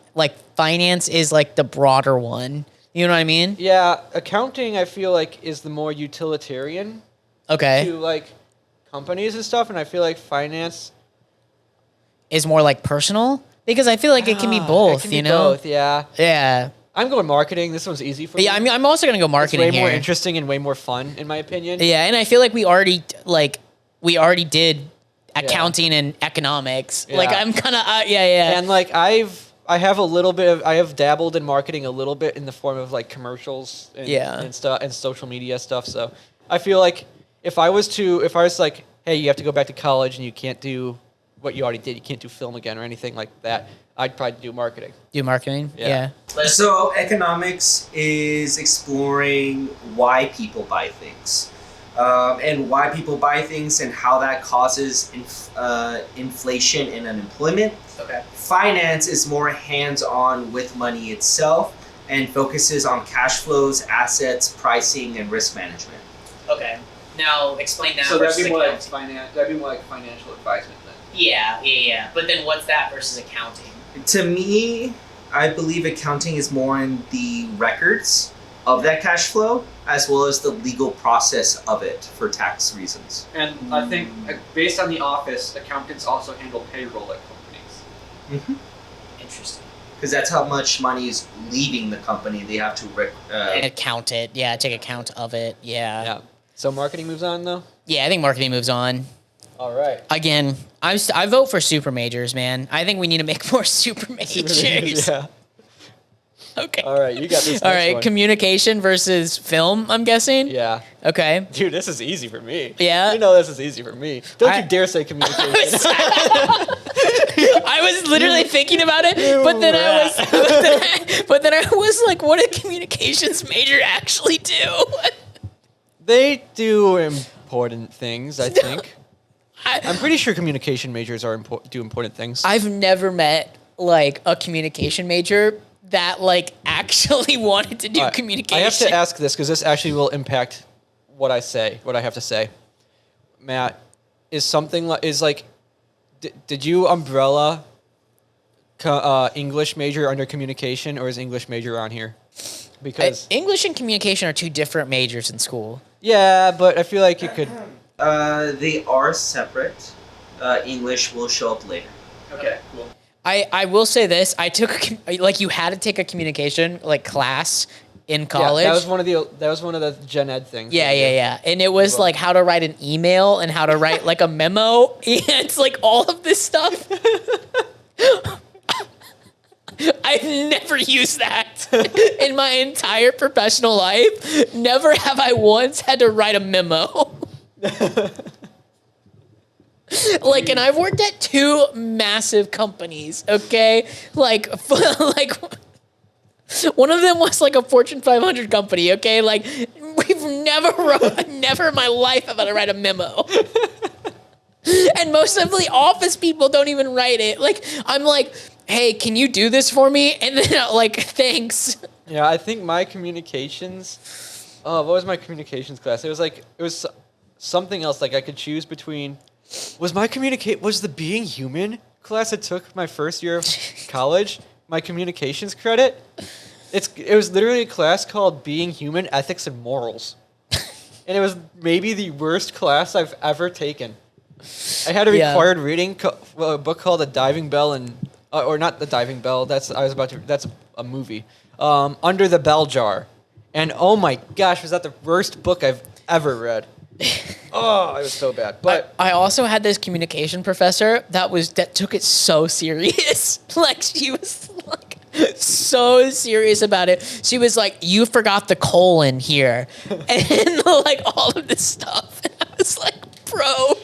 finance is like the broader one. You know what I mean? Yeah, accounting I feel like is the more utilitarian Okay. to like companies and stuff, and I feel like finance Is more like personal because I feel like it can be both, It can you be know? both, yeah. Yeah. I'm going marketing. This one's easy for me. Yeah, I'm also going to go it's marketing way more here. interesting and way more fun in my opinion. Yeah, and I feel like we already did accounting and economics. Like Yeah. I'm kind of yeah. And like I have dabbled in marketing a little bit in the form of like commercials and, Yeah. and stuff and social media stuff. So I feel like if I was like, hey, you have to go back to college and you can't do what you already did, you can't do film again or anything like that, I'd probably do marketing. Do marketing? Yeah. So economics is exploring why people buy things, and why people buy things and how that causes inflation and unemployment. Okay. Finance is more hands-on with money itself and focuses on cash flows, assets, pricing, and risk management. Okay. Now explain that So that'd versus be more like accounting. that'd be more like financial advisement then. Yeah. But then what's that versus accounting? To me, I believe accounting is more in the records of that cash flow as well as the legal process of it for tax reasons. And I think based on The Office, accountants also handle payroll at companies. Interesting. Because that's how much money is leaving the company. They have to Account it. Yeah, take account of it. Yeah. So marketing moves on though. Yeah, I think marketing moves on. All right. Again, I vote for super majors, man. I think we need to make more super majors. Yeah. Okay. All right, you got this. All next right, one. communication versus film, I'm guessing. Yeah. Okay. Dude, this is easy for me. Yeah? You know this is easy for me. Don't I- you dare say communication. I was literally thinking about it, but then I was like, what do communications major actually do? They do important things, I think. I, I'm pretty sure communication majors do important things. I've never met like a communication major that like actually wanted to do Alright, communication. I have to ask this because this actually will impact what I have to say. Matt, is something like, did you umbrella English major under communication, or is English major on here? Because English and communication are two different majors in school. yeah, but I feel like you could. They are separate. English will show up later. Okay, cool. I will say this: I took like you had to take a communication like class in college. Yeah, that was one of the gen ed things. Yeah. And it was Well- like how to write an email and how to write like a memo. It's like all of this stuff. I've never used that in my entire professional life. Never have I once had to write a memo. Like, and I've worked at two massive companies, okay? Like one of them was like a Fortune 500 company, okay? Like, we've never in my life have I had to write a memo. And most of the office people don't even write it. Like, I'm like, hey, can you do this for me? And then like, thanks. Yeah, I think my communications. Oh, what was my communications class? It was something else. Like I could choose between. Was the being human class I took my first year of college my communications credit? It was literally a class called Being Human, Ethics and Morals, and it was maybe the worst class I've ever taken. I had a Yeah. required reading a book called The Diving Bell or not The Diving Bell. That's a movie. Under the Bell Jar, and oh my gosh, was that the worst book I've ever read? Oh, it was so bad. But I also had this communication professor that took it so serious. Like she was like so serious about it. She was like, "You forgot the colon here," and like all of this stuff. And I was like, "Bro,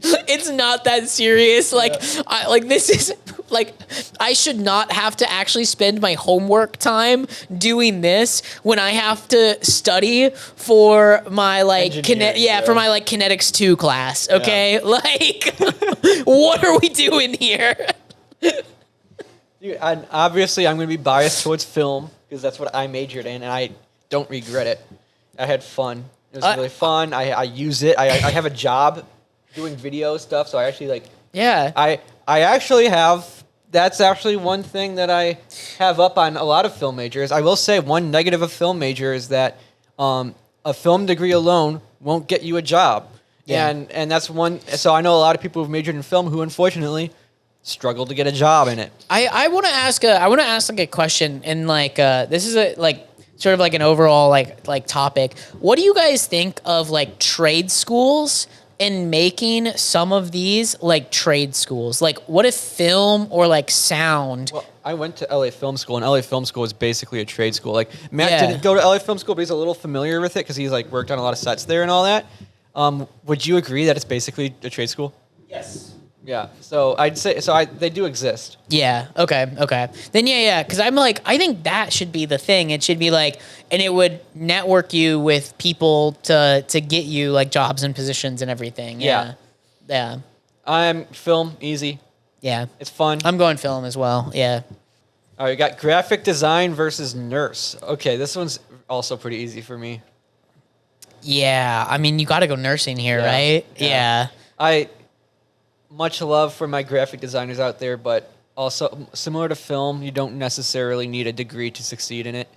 it's not that serious. Like, this is like, I should not have to actually spend my homework time doing this when I have to study for my like Engineering, for my like kinetics 2 class. Okay, like, what are we doing here? dude, and obviously I'm going to be biased towards film because that's what I majored in, and I don't regret it. I had fun. It was really fun. I use it. I have a job doing video stuff, so I actually like. Yeah. I actually have. That's actually one thing that I have up on a lot of film majors. I will say one negative of film major is that a film degree alone won't get you a job. Yeah. And that's one. So I know a lot of people who've majored in film who unfortunately struggle to get a job in it. I want to ask like a question, and like this is a like sort of like an overall like topic. What do you guys think of like trade schools and making some of these like trade schools? Like, what if film or like sound? Well, I went to LA Film School, and LA Film School is basically a trade school. Like Matt Yeah. didn't go to LA Film School, but he's a little familiar with it because he's like worked on a lot of sets there and all that. Would you agree that it's basically a trade school? Yes. Yeah. So I'd say they do exist. Yeah. Okay. Then yeah. Because I'm like, I think that should be the thing. It should be like, and it would network you with people to get you like jobs and positions and everything. Yeah. I'm film easy. Yeah. It's fun. I'm going film as well. Yeah. All right, we got graphic design versus nurse. Okay, this one's also pretty easy for me. Yeah. I mean, you got to go nursing here, Yeah. right? Yeah. I much love for my graphic designers out there, but also similar to film, you don't necessarily need a degree to succeed in it.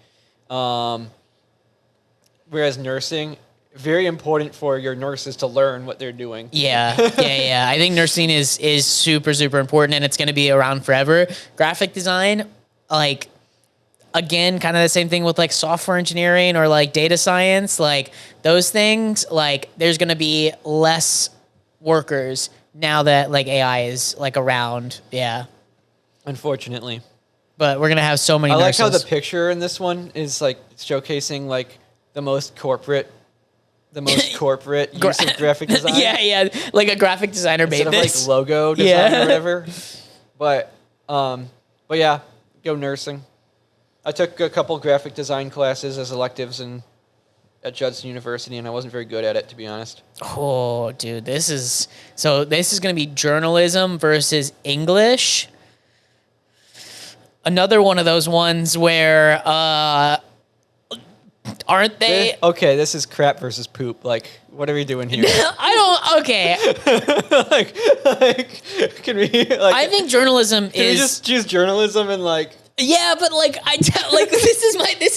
Whereas nursing, very important for your nurses to learn what they're doing. Yeah. I think nursing is super, super important, and it's going to be around forever. Graphic design, like, again, kind of the same thing with like software engineering or like data science. Like those things, like there's going to be less workers now that like AI is like around. Yeah. Unfortunately. but we're gonna have so many. I like how nurses. the picture in this one is like showcasing like the most corporate use of graphic design. yeah, like a graphic designer made Instead of this. like logo design Yeah. or whatever. But yeah, go nursing. I took a couple graphic design classes as electives at Judson University, and I wasn't very good at it, to be honest. Oh, dude, this is gonna be journalism versus English. Another one of those ones where aren't they? Okay, this is crap versus poop. Like, what are we doing here? I don't. Okay, like, can we? Like, I think journalism can we is. just choose journalism and like? Yeah, but like this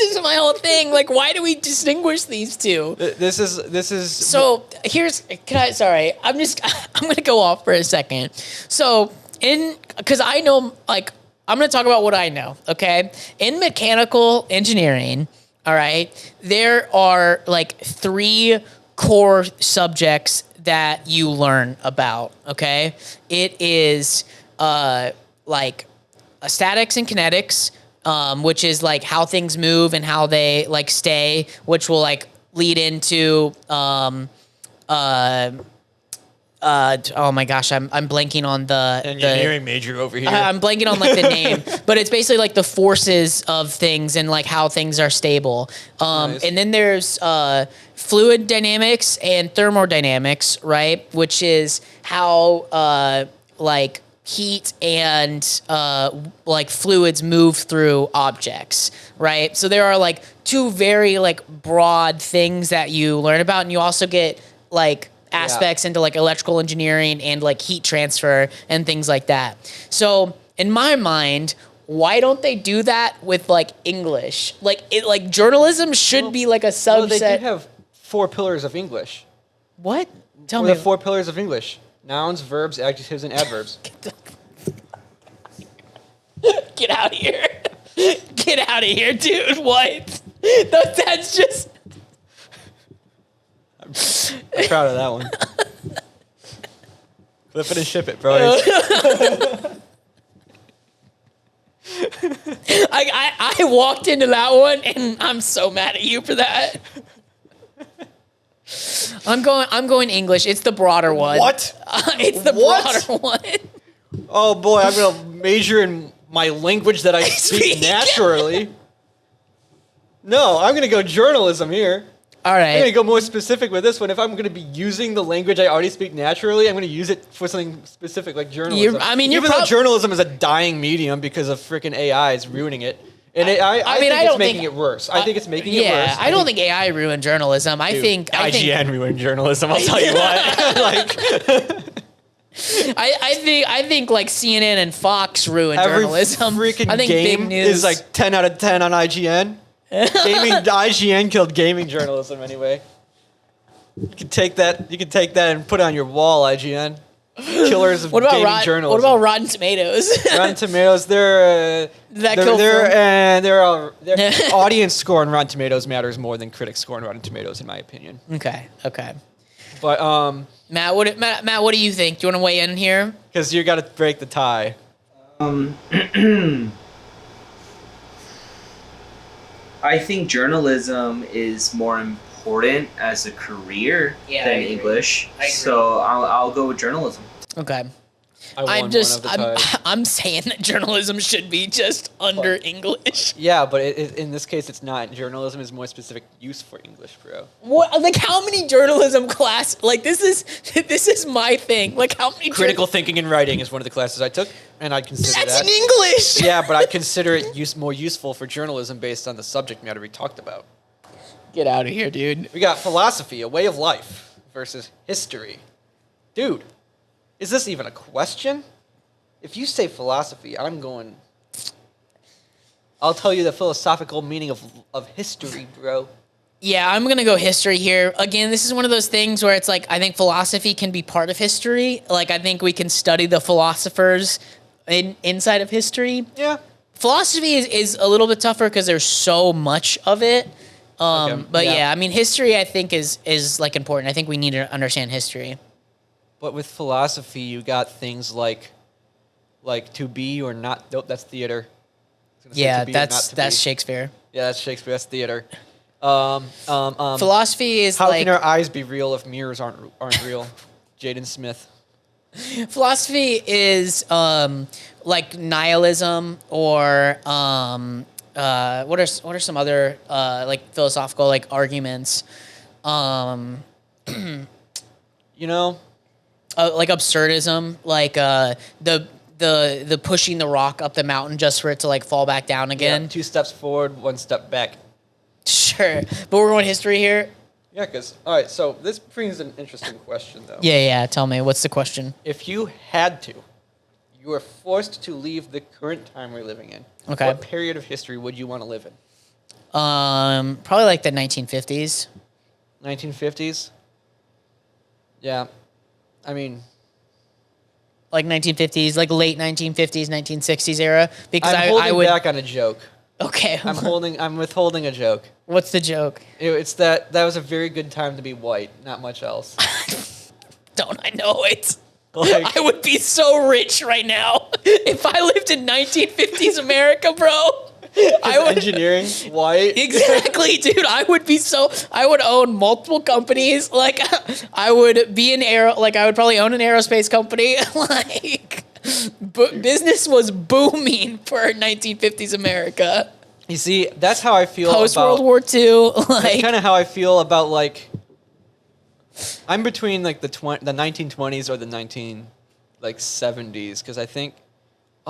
is my whole thing. Like, why do we distinguish these two? This is. So sorry, I'm gonna go off for a second. So because I know, like, I'm gonna talk about what I know. Okay, in mechanical engineering, all right, there are like 3 core subjects that you learn about. Okay, it is like statics and kinetics, which is like how things move and how they like stay, which will like lead into oh my gosh, I'm blanking on the engineering major over here. I'm blanking on like the name, but it's basically like the forces of things and like how things are stable. Nice. And then there's fluid dynamics and thermodynamics, right? Which is how like heat and like fluids move through objects, right? So there are like 2 very like broad things that you learn about, and you also get like aspects into like electrical engineering and like heat transfer and things like that. So in my mind, why don't they do that with like English? Like journalism should be like a subset. Well, they do have 4 pillars of English. What? Tell What are me. the 4 pillars of English? Nouns, verbs, adjectives, and adverbs. Get out of here. Get out of here, dude. What? That's just... I'm proud of that one. Flip it and ship it, bro. I walked into that one and I'm so mad at you for that. I'm going English. It's the broader one. What? It's the What? broader one. Oh boy, I'm gonna major in my language that I speak Speak. naturally. No, I'm gonna go journalism here. All I'm gonna right. go more specific with this one. If I'm gonna be using the language I already speak naturally, I'm gonna use it for something specific like journalism. You're Even though journalism is a dying medium because of freaking AI is ruining it. And I think it's making it worse. I think it's making it worse. Yeah, I don't think AI ruined journalism. I think IGN ruined journalism. I'll tell you what. Like I think like CNN and Fox ruined every journalism. freaking I think game big news is like 10 out of 10 on IGN. IGN killed gaming journalism anyway. You can take that and put it on your wall, IGN. Killers of what about gaming journalism. What about Rotten Tomatoes? Rotten Tomatoes? Their audience score on Rotten Tomatoes matters more than critics score on Rotten Tomatoes, in my opinion. Okay. But Matt, what do you think? Do you want to weigh in here? because you got to break the tie. I think journalism is more important as a career Yeah, I than agree. English. I agree. So I'll go with journalism. Okay. I won I'm saying that journalism should be just under English. Yeah, but in this case, it's not. Journalism is more specific use for English, bro. What? Like how many journalism class? Like this is my thing. Like how many Critical thinking and writing is one of the classes I took, and I'd consider That's that. in English. Yeah, but I consider it more useful for journalism based on the subject matter we talked about. Get out of here, dude. We got philosophy, a way of life, versus history. Dude, is this even a question? If you say philosophy, I'm going... I'll tell you the philosophical meaning of history, bro. Yeah, I'm gonna go history here. Again, this is one of those things where it's like I think philosophy can be part of history. Like I think we can study the philosophers inside of history. Yeah. Philosophy is a little bit tougher because there's so much of it. Okay, But yeah. yeah, I mean, history I think is like important. I think we need to understand history. But with philosophy, you got things like to be or not. Nope, that's theater. gonna say Yeah, to be or not that's to that's be. Shakespeare. Yeah, that's Shakespeare. That's theater. Philosophy is How like can our eyes be real if mirrors aren't real? Jaden Smith. philosophy is like nihilism or what are some other like philosophical like arguments You know, like absurdism, like the pushing the rock up the mountain just for it to like fall back down again. yeah, 2 steps forward, 1 step back. Sure, but we're going history here. Yeah, because all right. So this brings an interesting question, though. Yeah. Tell me, what's the question? If you had to, you were forced to leave the current time we're living in. Okay. What period of history would you want to live in? Probably like the 1950s. 1950s. Yeah, I mean, Like 1950s, like late 1950s, 1960s era. Because I'm I holding would. back on a joke. Okay. I'm withholding a joke. What's the joke? It's that was a very good time to be white, not much else. Don't I know it? Like, I would be so rich right now if I lived in 1950s America, bro. I would. engineering, white. Exactly, dude. I would own multiple companies. Like, I would be I would probably own an aerospace company. Like, business was booming for 1950s America. You see, that's how I feel Post about. World War II, That's like, kind of how I feel about like. I'm between like the 1920s or the 70s because I think.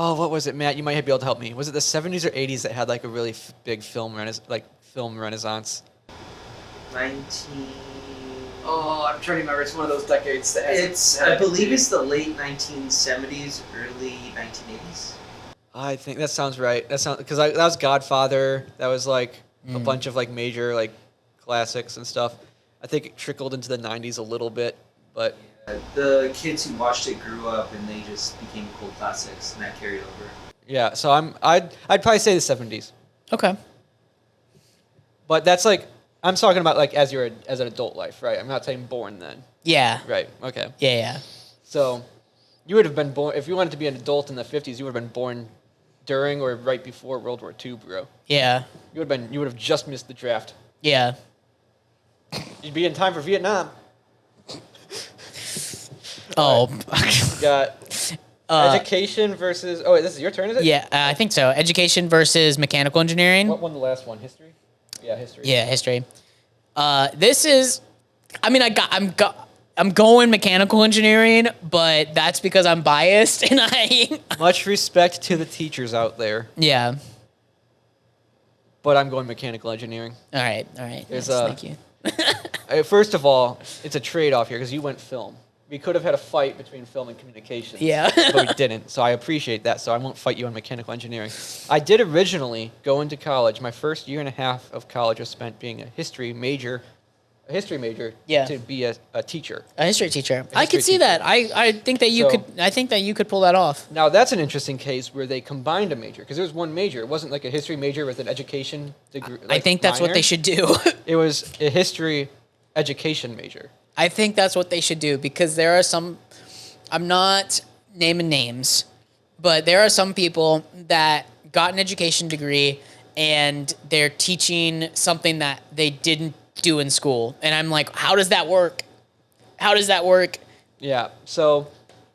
Oh, what was it, Matt? You might be able to help me. Was it the 70s or 80s that had like a really big film renaissance? 19. Oh, I'm trying to remember. It's one of those decades that I believe it's the late 1970s, early 1980s. I think that sounds right. That was Godfather. That was like a bunch of like major like classics and stuff. I think it trickled into the 90s a little bit, but The kids who watched it grew up and they just became cult classics, and that carried over. yeah. So I'd probably say the 70s. okay. But that's like I'm talking about like as an adult life, right? I'm not saying born then. Yeah. Right. Okay. Yeah. So you would have been born if you wanted to be an adult in the 50s. You would have been born during or right before World War II, bro. Yeah. You would have just missed the draft. Yeah. You'd be in time for Vietnam. Oh. You got education versus. Oh, wait, this is your turn, is it? Yeah, I think so. Education versus mechanical engineering. What won the last one? History. Yeah, history. Yeah, history. This is. I mean, I'm going mechanical engineering, but that's because I'm biased and I. Much respect to the teachers out there, Yeah. but I'm going mechanical engineering. All right. There's Yes, a- thank you. First of all, it's a trade-off here because you went film. We could have had a fight between film and communications. Yeah. But we didn't, so I appreciate that. So I won't fight you on mechanical engineering. I did originally go into college. My first year and a half of college was spent being a history major, Yeah. to be a teacher. A history teacher. I history could see teacher. that. I think that you So- could. I think that you could pull that off. Now that's an interesting case where they combined a major because there was one major. It wasn't like a history major with an education degree. I think that's what they should do. It was a history education major. I think that's what they should do because there are some. I'm not naming names, but there are some people that got an education degree and they're teaching something that they didn't do in school. And I'm like, how does that work? How does that work? Yeah. So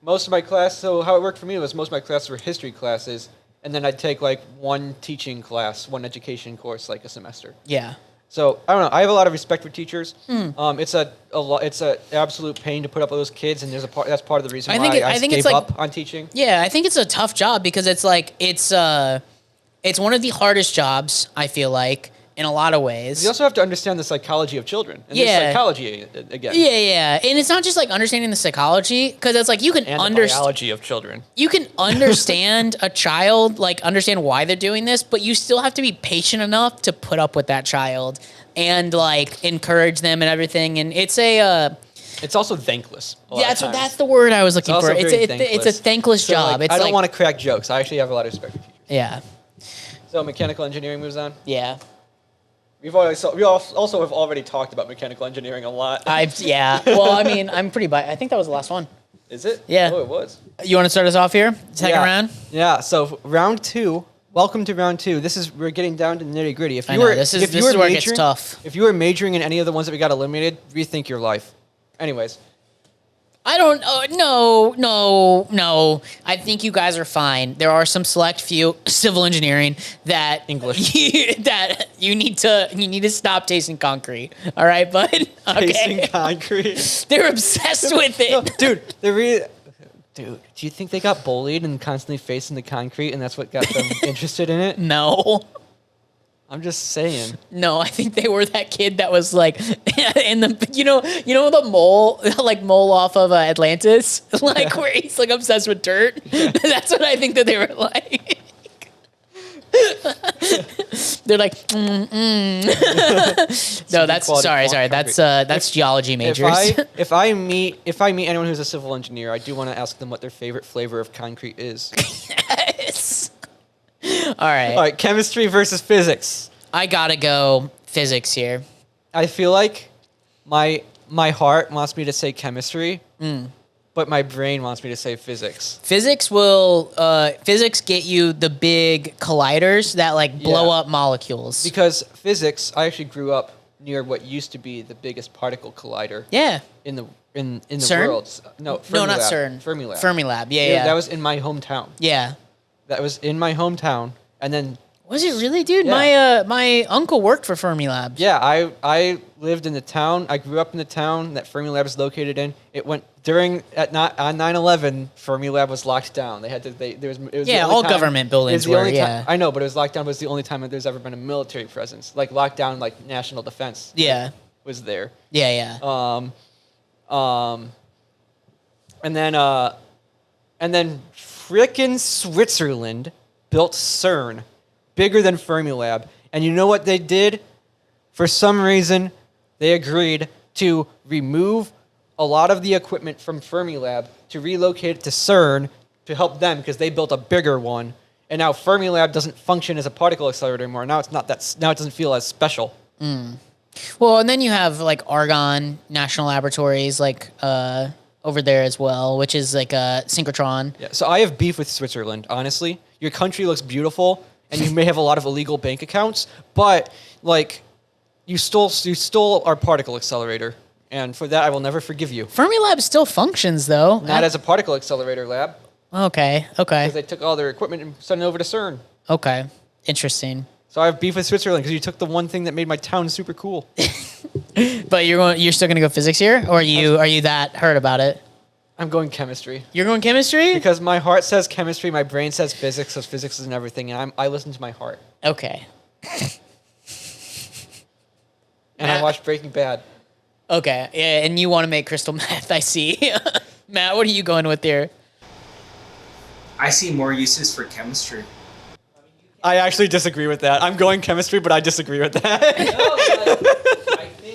most of my class. So how it worked for me was most of my classes were history classes, and then I'd take like one teaching class, one education course, like a semester. Yeah. So I don't know. I have a lot of respect for teachers. It's it's a absolute pain to put up with those kids, and there's that's part of the reason I why think I it's gave like- up on teaching. Yeah, I think it's a tough job because it's like it's one of the hardest jobs, I feel like, in a lot of ways. You also have to understand the psychology of children. And Yeah. there's psychology again. Yeah. And it's not just like understanding the psychology because it's like you can And the understand biology of children. you can understand a child, like understand why they're doing this, but you still have to be patient enough to put up with that child and like encourage them and everything. And it's It's also thankless. that's the word I was looking also for. It's very it's a thankless So, job. like, It's I don't like, want to crack jokes. I actually have a lot of respect for teachers. yeah. So mechanical engineering moves on. Yeah. We also have already talked about mechanical engineering a lot. Yeah. Well, I mean, I'm pretty I think that was the last one. Is it? Yeah. Oh, it was. You want to start us off here? Second Yeah. round? Yeah. So round 2, welcome to round 2. We're getting down to the nitty gritty. If I you know, were, this is if you this is were where it gets majoring- tough. If you were majoring in any of the ones that we got eliminated, rethink your life. Anyways, I don't. No. I think you guys are fine. There are some select few civil engineering that English. that you need to stop tasting concrete. All right, bud. tasting Okay. concrete. They're obsessed with it. No, dude, do you think they got bullied and constantly facing the concrete, and that's what got them interested in it? No. I'm just saying. No, I think they were that kid that was like in the you know the mole mole off of Atlantis, like where he's like obsessed with dirt. That's what I think that they were like. They're like, No, that's quality sorry. That's geology majors. If I meet anyone who's a civil engineer, I do want to ask them what their favorite flavor of concrete is. Yes. All right. All right, chemistry versus physics. I gotta go physics here. I feel like my heart wants me to say chemistry, but my brain wants me to say physics. Physics get you the big colliders that like blow Yeah. up molecules. Because physics, I actually grew up near what used to be the biggest particle collider Yeah. in the CERN? world. No, No, not Fermilab. CERN. Fermilab. Fermilab. Yeah. That was in my hometown. Yeah. That was in my hometown, and then Was it really, dude? Yeah. My uncle worked for Fermilab. yeah, I lived in the town. I grew up in the town that Fermilab is located in. It went on 9/11. Fermilab was locked down. It was the Yeah, only all time- government buildings it was the only were, time- yeah. I know, but it was locked down. But it was the only time that there's ever been a military presence, like locked down, like national defense Yeah. was there. Yeah. And then frickin' Switzerland built CERN, bigger than Fermilab. And you know what they did? For some reason, they agreed to remove a lot of the equipment from Fermilab to relocate it to CERN to help them because they built a bigger one. And now Fermilab doesn't function as a particle accelerator anymore. Now now it doesn't feel as special. Well, and then you have like Argonne National Laboratories, like over there as well, which is like a synchrotron. Yeah, so I have beef with Switzerland, honestly. Your country looks beautiful, and you may have a lot of illegal bank accounts, but like you stole our particle accelerator, and for that I will never forgive you. Fermilab still functions though. Not as a particle accelerator lab, Okay. because they took all their equipment and sent it over to CERN. Okay. Interesting. So I have beef with Switzerland because you took the one thing that made my town super cool. But you're still gonna go physics here, or are you that hurt about it? I'm going chemistry. You're going chemistry? Because my heart says chemistry, my brain says physics, because physics is in everything, and I listen to my heart. Okay. And I watched Breaking Bad. Okay. Yeah, and you want to make crystal meth, I see. Matt, what are you going with here? I see more uses for chemistry. I actually disagree with that. I'm going chemistry, but I disagree with that.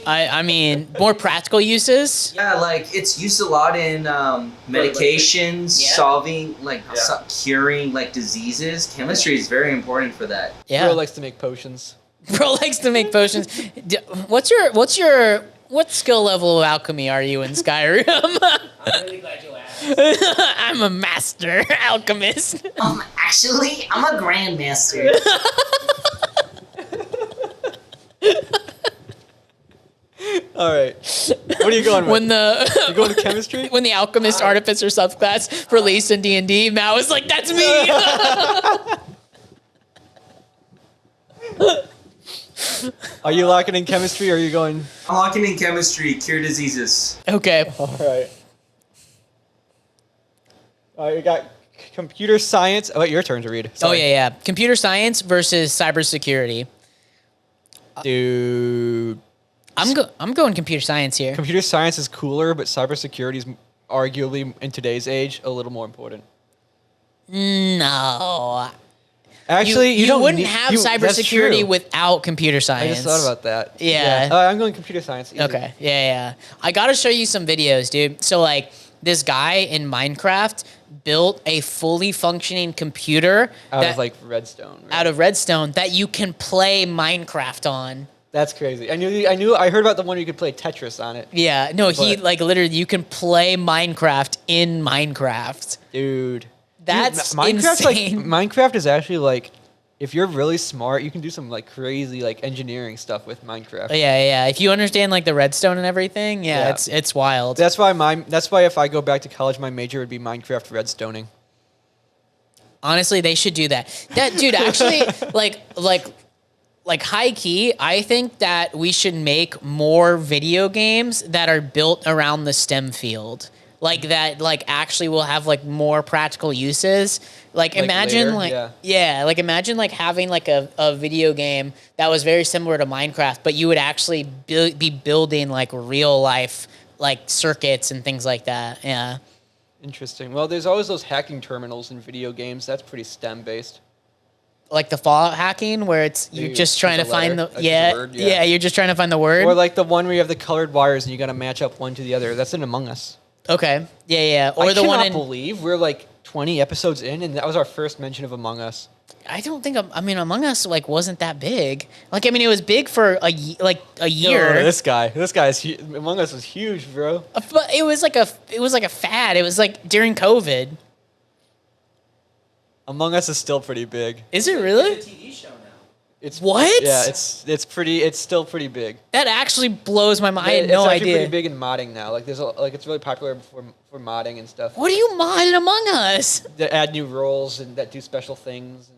I mean, more practical uses. Yeah, like it's used a lot in medications, Yeah. solving, like Yeah. curing like diseases. Chemistry is very important for that. Yeah. Bro likes to make potions. Bro likes to make potions. What skill level of alchemy are you in Skyrim? I'm really glad you asked. I'm a master alchemist. Actually, I'm a grandmaster. All right. What are you going with? When the You going to chemistry? when the alchemist artificer subclass released in D&D, Matt was like, "That's me." Are you locking in chemistry or are you going? I'm locking in chemistry, cure diseases. Okay. All right. All right, you got computer science. Oh, wait, your turn to read. Oh Sorry. yeah. Computer science versus cybersecurity. Dude. I'm going computer science here. Computer science is cooler, but cybersecurity is arguably, in today's age, a little more important. No. Actually, you don't wouldn't need- have you- that's cybersecurity true. without computer I science. just thought about that. Yeah. I'm going computer science. Easy. Okay. Yeah. I gotta show you some videos, dude. So like this guy in Minecraft built a fully functioning computer Out that- of like redstone. Right? out of redstone that you can play Minecraft on. That's crazy. I heard about the one you could play Tetris on it. Yeah. No, he But- like literally you can play Minecraft in Minecraft. Dude. That's Minecraft insane. Minecraft is actually like if you're really smart, you can do some like crazy like engineering stuff with Minecraft. Yeah. If you understand like the redstone and everything, Yeah. it's wild. That's why if I go back to college, my major would be Minecraft redstoning. Honestly, they should do that. That dude, actually, like high key, I think that we should make more video games that are built around the STEM field. Like that, like actually will have like more practical uses. Like imagine later, like imagine like having like a video game that was very similar to Minecraft, but you would actually be building like real life like circuits and things like that. Yeah. Interesting. Well, there's always those hacking terminals in video games. That's pretty STEM based. Like the Fallout hacking, where it's you're You just trying to choose a find letter, the choose a word, yeah. you're just trying to find the word. Or like the one where you have the colored wires and you got to match up one to the other. That's in Among Us. Okay. Yeah. Or I the one cannot in. believe we're like 20 episodes in, and that was our first mention of Among Us. I don't think. I mean, Among Us like wasn't that big. Like, I mean, it was big for a year. Oh, this guy is Among Us was huge, bro. But it was like a fad. It was like during COVID. Among Us is still pretty big. Is it really? It's a TV show now. It's What? Yeah, it's still pretty big. That actually blows my mind. I had no it's actually idea. pretty big in modding now. Like it's really popular for modding and stuff. What do you mod in Among Us? That add new roles and that do special things. And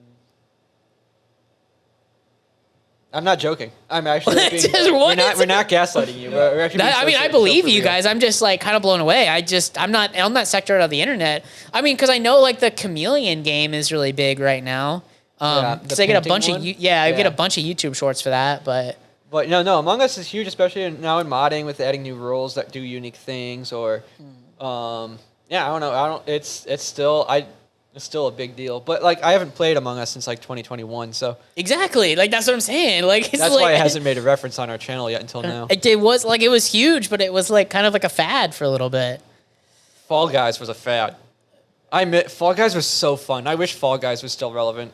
I'm not joking. I'm actually being, What we're not gaslighting you. We're actually being I mean, I so believe for you real. guys. I'm just like kind of blown away. I'm not on that sector of the internet. I mean, because I know like the Chameleon game is really big right now. Yeah, the Because I get a painting bunch one? I get Yeah. a bunch of YouTube shorts for that. But But no, Among Us is huge, especially now in modding with adding new roles that do unique things or, yeah, I don't know. It's still a big deal. But like I haven't played Among Us since like 2021, so exactly, like that's what I'm saying. Like it's that's like, why it hasn't made a reference on our channel yet until now. It was huge, but it was like kind of like a fad for a little bit. Fall Guys was a fad. I admit, Fall Guys was so fun. I wish Fall Guys was still relevant.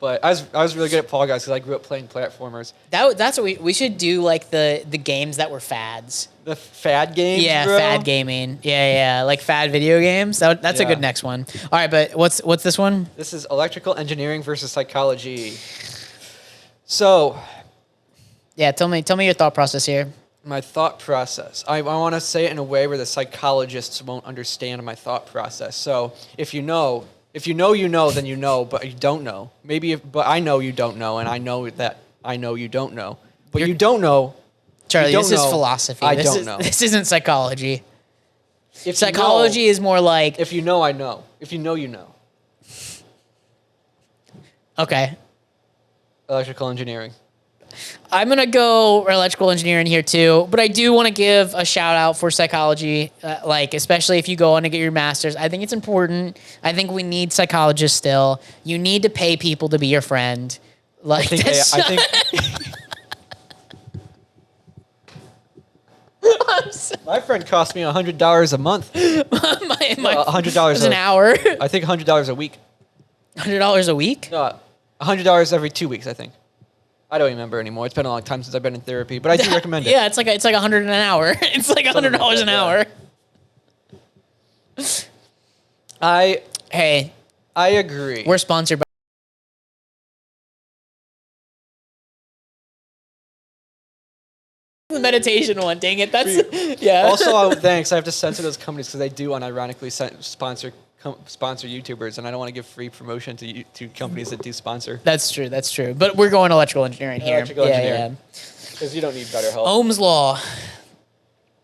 But I was really good at Fall Guys because I grew up playing platformers. That's what we should do, like the games that were fads. The fad games, Yeah, bro? fad gaming. Yeah, like fad video games. That's a Yeah. good next one. All right, but what's this one? This is electrical engineering versus psychology. So, Yeah, tell me your thought process here. my thought process. I want to say it in a way where the psychologists won't understand my thought process. So, if you know, then you know, but you don't know. But I know you don't know, and I know that I know you don't know. But you don't know. Charlie, You this don't is know. philosophy. I this don't is, know. This isn't psychology. If Psychology you know, is more like if you know, I know. If you know, you know. okay. Electrical engineering. I'm gonna go electrical engineering here too, but I do want to give a shout out for psychology, like especially if you go on to get your master's. I think it's important. I think we need psychologists still. You need to pay people to be your friend. Like I think my friend cost me $100 a month. my $100 an hour. I think $100 a week. $100 a week. No, $100 every 2 weeks. I think. I don't remember anymore. It's been a long time since I've been in therapy, but I do recommend it. Yeah, it's like $100 an hour. It's like $100 an hour. Hey, I agree. we're sponsored by. The meditation one, dang it! That's yeah. Also, thanks. I have to censor those companies because they do unironically sponsor YouTubers, and I don't want to give free promotion to companies that do sponsor. That's true. That's true. But we're going electrical engineering here. Electrical yeah, engineering. Because you don't need better help. Ohm's law,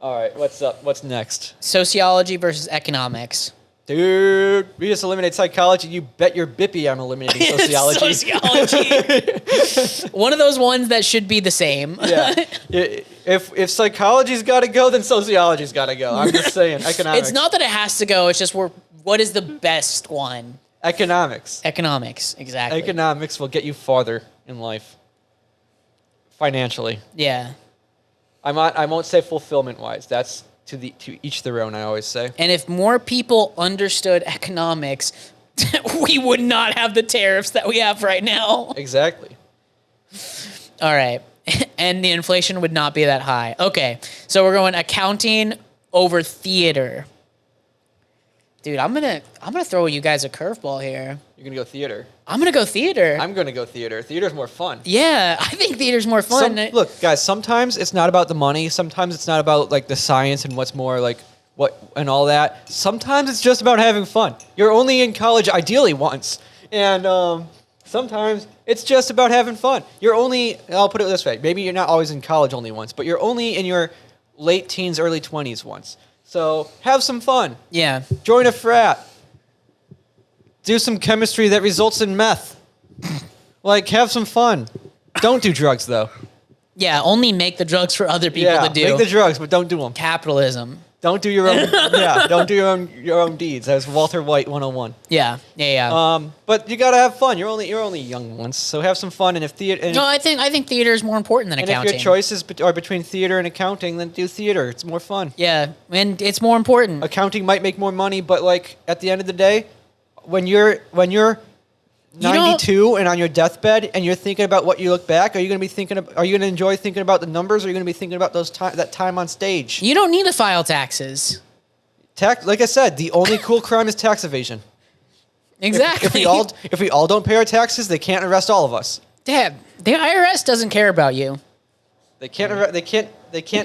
All right, what's up? What's next? sociology versus economics. Dude, we just eliminate psychology. You bet your bippy I'm eliminating sociology. Sociology. One of those ones that should be the same. Yeah. If psychology's got to go, then sociology's got to go. I'm just saying. Economics. It's not that it has to go. It's just what is the best one? Economics. Economics, exactly. Economics will get you farther in life. Financially. Yeah. I won't say fulfillment-wise. That's to each their own, I always say. And if more people understood economics, we would not have the tariffs that we have right now. Exactly. All right. And the inflation would not be that high. Okay. So we're going accounting over theater. Dude, I'm gonna throw you guys a curveball here. You're gonna go theater. I'm gonna go theater. I'm gonna go theater. Theater's more fun. Yeah, I think theater's more fun. Look, guys. Sometimes it's not about the money. Sometimes it's not about like the science and what's more like what and all that. Sometimes it's just about having fun. You're only in college ideally once, and sometimes it's just about having fun. You're only. I'll put it this way. Maybe you're not always in college only once, but you're only in your late teens, early 20s once. So have some fun. Yeah. Join a frat. Do some chemistry that results in meth. Like, have some fun. Don't do drugs, though. Yeah, only make the drugs for other people to do. Make the drugs, but don't do them. Capitalism. Don't do your own. Yeah, don't do your own deeds. That's Walter White 101. Yeah. But you gotta have fun. You're only young once, so have some fun. And if theater, No, I think theater is more important than and accounting. if your choices are between theater and accounting, then do theater. It's more fun. Yeah, and it's more important. Accounting might make more money, but like at the end of the day, when you're don't- 92 and on your deathbed and you're thinking about what you look back, are you going to enjoy thinking about the numbers, or are you going to be thinking about that time on stage? You don't need to file taxes. Like I said, the only cool crime is tax evasion. Exactly. If we all don't pay our taxes, they can't arrest all of us. Dad, the IRS doesn't care about you. They can't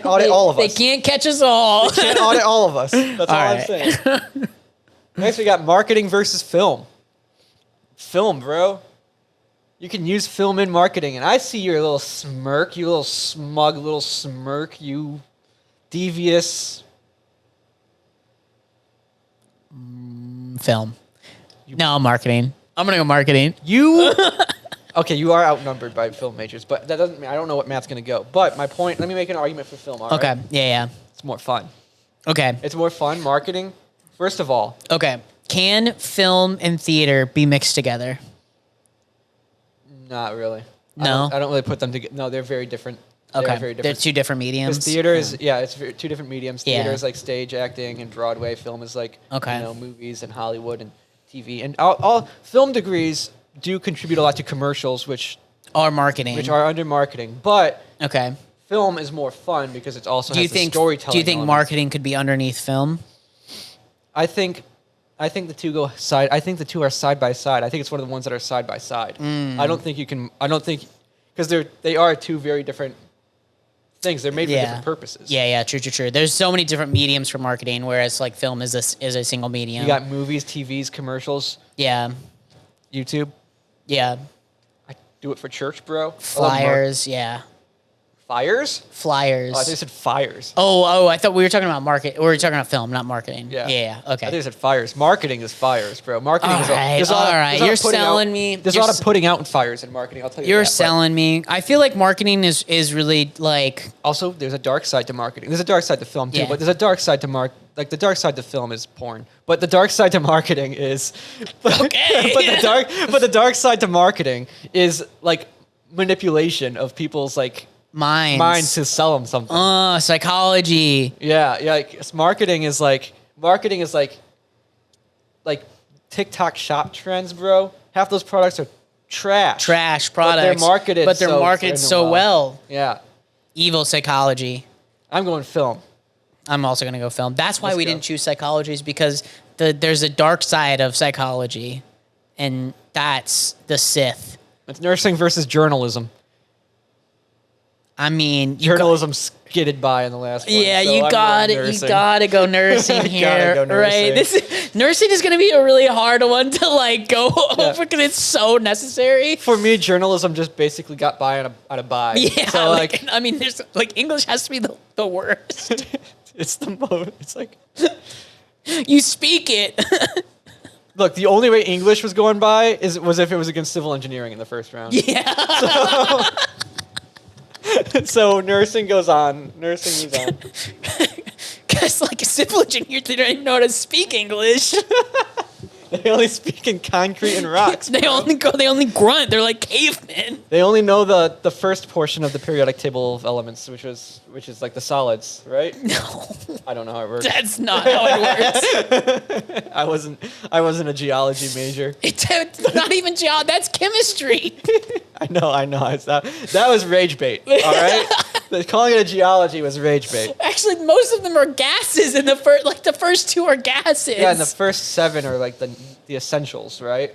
audit all of us. They can't catch us all. They can't audit all of us. That's all I'm right. saying. Next, we got marketing versus film. Film, bro. You can use film in marketing, and I see your little smirk, you little smug little smirk, you devious. Film. No, marketing. I'm gonna go marketing. You. Okay, you are outnumbered by film majors, but that doesn't mean I don't know what math's gonna go. But my point. Let me make an argument for film. All Okay. right? Yeah. It's more fun. Okay. It's more fun. Marketing. First of all, Okay. Can film and theater be mixed together? not really. No? I don't really put them together. No, they're very different. Okay. They're very They're different. two different mediums. Because theater is it's two different mediums. Yeah. Theater is like stage acting, and Broadway. Film is like Okay. movies and Hollywood and TV. And all film degrees do contribute a lot to commercials, which Or marketing. are under marketing. But Okay. film is more fun because it's also Do you has the think storytelling. Do you think elements. marketing could be underneath film? I think the two go side. I think the two are side by side. I think it's one of the ones that are side by side. I don't think you can. I don't think because they are two very different things. They're made for different purposes. Yeah. True. There's so many different mediums for marketing, whereas like film is a single medium. You got movies, TVs, commercials, Yeah. YouTube. Yeah. I do it for church, bro. I love Flyers. Yeah. Fires? Flyers. Oh, I think you said fires. Oh, I thought we were talking about market. We were talking about film, not marketing. Yeah. Yeah. I Okay. think you said fires. Marketing is fires, bro. Marketing is Alright, there's a lot of- alright. there's a lot You're of putting selling out- me. There's a You're lot of putting out in fires in marketing. I'll tell you. You're that, but selling me. I feel like marketing is really like Also, there's a dark side to marketing. There's a dark side to film too, Yeah. but there's a dark side to like the dark side to film is porn, but the dark side to marketing is Okay. but the dark side to marketing is like manipulation of people's like minds to sell them something. Psychology. Yeah, like marketing is like TikTok shop trends, bro. Half those products are trash. Trash But they're products. marketed But they're so marketed freaking so well. Yeah. Evil psychology. I'm going film. I'm also gonna go film. That's why Let's we go. didn't choose psychology, is because there's a dark side of psychology, and that's the Sith. It's nursing versus journalism. I mean, Journalism skidded by in the last one. yeah, so you I'm got going it. You nursing. got to go nursing Gotta here, go right? nursing. Nursing is gonna be a really hard one to like go over because it's so necessary. For me, journalism just basically got by on a buy. Yeah, So like, I mean, there's like English has to be the worst. it's the most. It's like, You speak it. look, the only way English was going by was if it was against civil engineering in the first round. Yeah. So nursing goes on. Nursing moves on. Because like a civil engineer, they don't even know how to speak English. They only speak in concrete and rocks. They only grunt. They're like cavemen. They only know the first portion of the periodic table of elements, which is like the solids, right? No, I don't know how it works. that's not how it works. I wasn't a geology major. It's not even geology. That's chemistry. I know. That was rage bait. All right. Calling it a geology was rage bait. Actually, most of them are gases in the first. Like the first two are gases. Yeah, and the first 7 are like the essentials, right?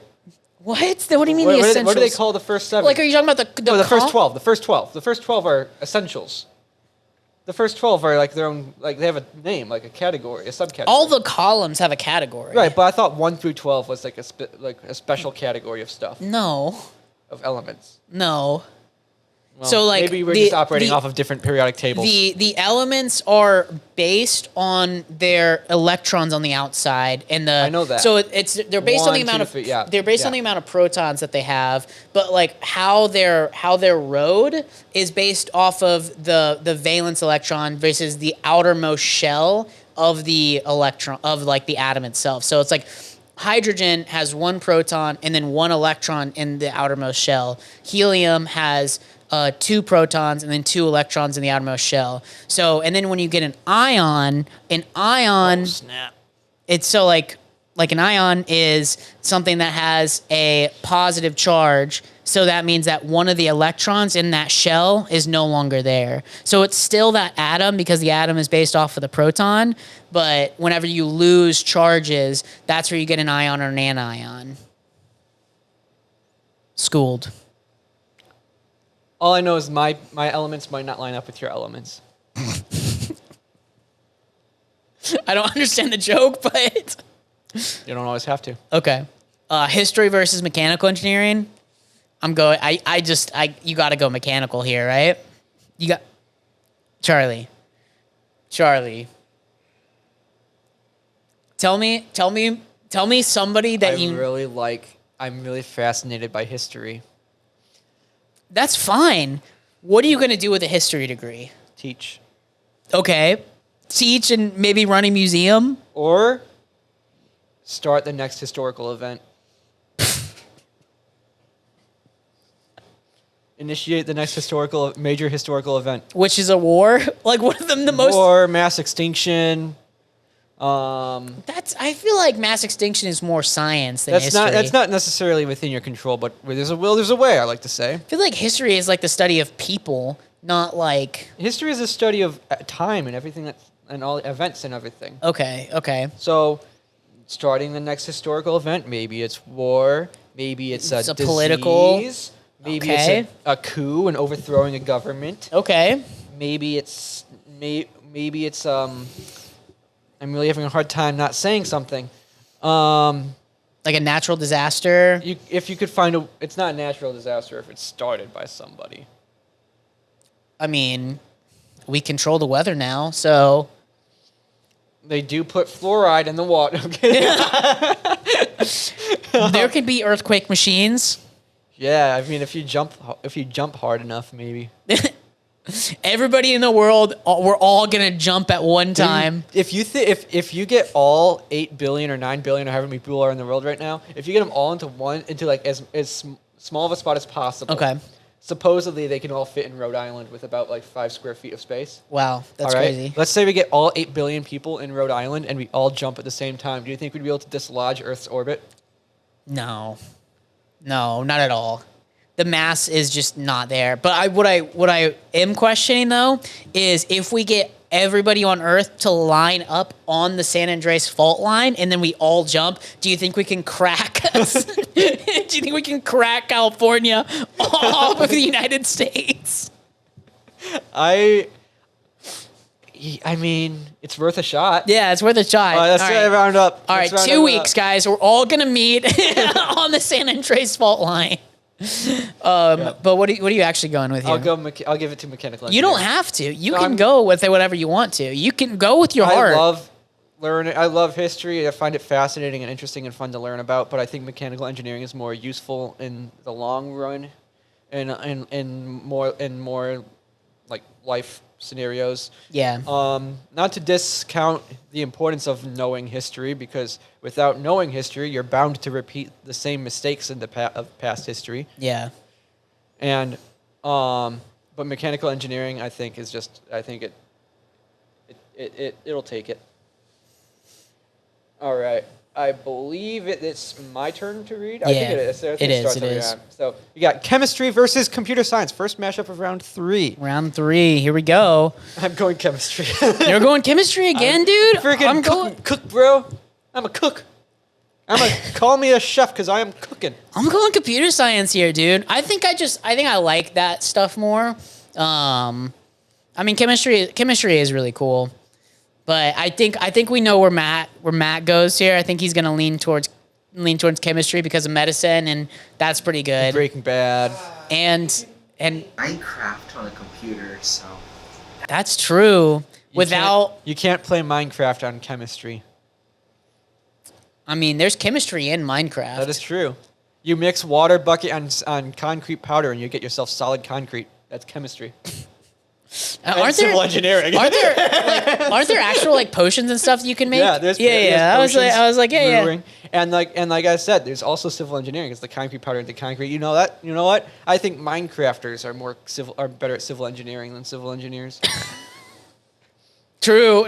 What? What do you mean What, the what essentials? do they call the first 7? Like, are you talking about the No, the first comp- 12. The first 12. The first 12 are essentials. The first 12 are like their own, like they have a name, like a category, a subcategory. All the columns have a category. Right, but I thought 1 through 12 was like a special category of stuff, No. of elements. No. Well, So, like, maybe we're the- just operating the- off of different periodic tables. The elements are based on their electrons on the outside, and the I know that. So they're based on the 1, amount 2, of 3, yeah, they're based on yeah. the amount of protons that they have, but like how their road is based off of the valence electron versus the outermost shell of the electron of like the atom itself. So it's like hydrogen has 1 proton and then 1 electron in the outermost shell. Helium has 2 protons and then 2 electrons in the outermost shell. So, and then when you get an ion, Snap. it's so like an ion is something that has a positive charge. So that means that one of the electrons in that shell is no longer there. So it's still that atom because the atom is based off of the proton. But whenever you lose charges, that's where you get an ion or an anion. Schooled. All I know is my elements might not line up with your elements. I don't understand the joke, but You don't always have to. okay. History versus mechanical engineering. I'm going. You got to go mechanical here, right? You got Charlie. Tell me somebody that I'm really fascinated by history. That's fine. What are you going to do with a history degree? Teach. Okay. Teach and maybe run a museum. Or start the next historical event. Initiate the next major historical event. Which is a war? Like one of them the most. War, mass extinction. I feel like mass extinction is more science than history. That's not necessarily within your control, but where there's a will, there's a way, I like to say. I feel like history is like the study of people, not like. History is a study of time and everything and all events and everything. Okay. So, starting the next historical event, maybe it's war, maybe it's a It's a disease, political- maybe Okay. it's a coup and overthrowing a government. Okay. Maybe it's I'm really having a hard time not saying something. Like a natural disaster. If you could find it's not a natural disaster if it's started by somebody. I mean, we control the weather now, so. They do put fluoride in the water. I'm kidding. There could be earthquake machines. Yeah, I mean if you jump hard enough, maybe. Everybody in the world, we're all gonna jump at one time. If you get all 8 billion or 9 billion or however many people are in the world right now, if you get them all into like as small of a spot as possible. Okay. Supposedly they can all fit in Rhode Island with about like 5 square feet of space. Wow, that's All right? crazy. Let's say we get all 8 billion people in Rhode Island and we all jump at the same time. Do you think we'd be able to dislodge Earth's orbit? No, not at all. The mass is just not there. But what I am questioning though is if we get everybody on Earth to line up on the San Andreas fault line and then we all jump, do you think we can crack? Do you think we can crack California off of the United States? I mean, it's worth a shot. Yeah, it's worth a shot. Let's round up. All Let's right, round 2 everyone weeks, up. guys. We're all gonna meet on the San Andreas fault line. But what are you actually going with here? I'll give it to mechanical You engineering. don't have to. You No, can go with it whatever you want to. You can go with your heart. I love learning. I love history. I find it fascinating and interesting and fun to learn about. But I think mechanical engineering is more useful in the long run, and more like life scenarios. Yeah. Not to discount the importance of knowing history, because without knowing history, you're bound to repeat the same mistakes in the of past history. Yeah. And but mechanical engineering, I think it'll take it. All right. I believe it's my turn to read. I Yeah, think it is. I think it is, starts it over, is. yeah. So you got chemistry versus computer science. First mashup of round 3. Round 3. Here we go. I'm going chemistry. You're going chemistry again, dude? Freaking I'm going. cook, bro. I'm a cook. Call me a chef because I am cooking. I'm going computer science here, dude. I think I like that stuff more. I mean, chemistry is really cool, but I think we know where Matt goes here. I think he's gonna lean towards chemistry because of medicine, and that's pretty good. Breaking Bad. And Minecraft on a computer, so that's true. You can't play Minecraft on chemistry. I mean, there's chemistry in Minecraft. That is true. You mix water bucket on concrete powder and you get yourself solid concrete. That's chemistry. Aren't civil engineering. Aren't there actual like potions and stuff that you can make? Yeah, there's I was like, yeah. brewing. And like I said, there's also civil engineering. It's the concrete powder into concrete. You know that? You know what? I think Minecrafters are better at civil engineering than civil engineers. True.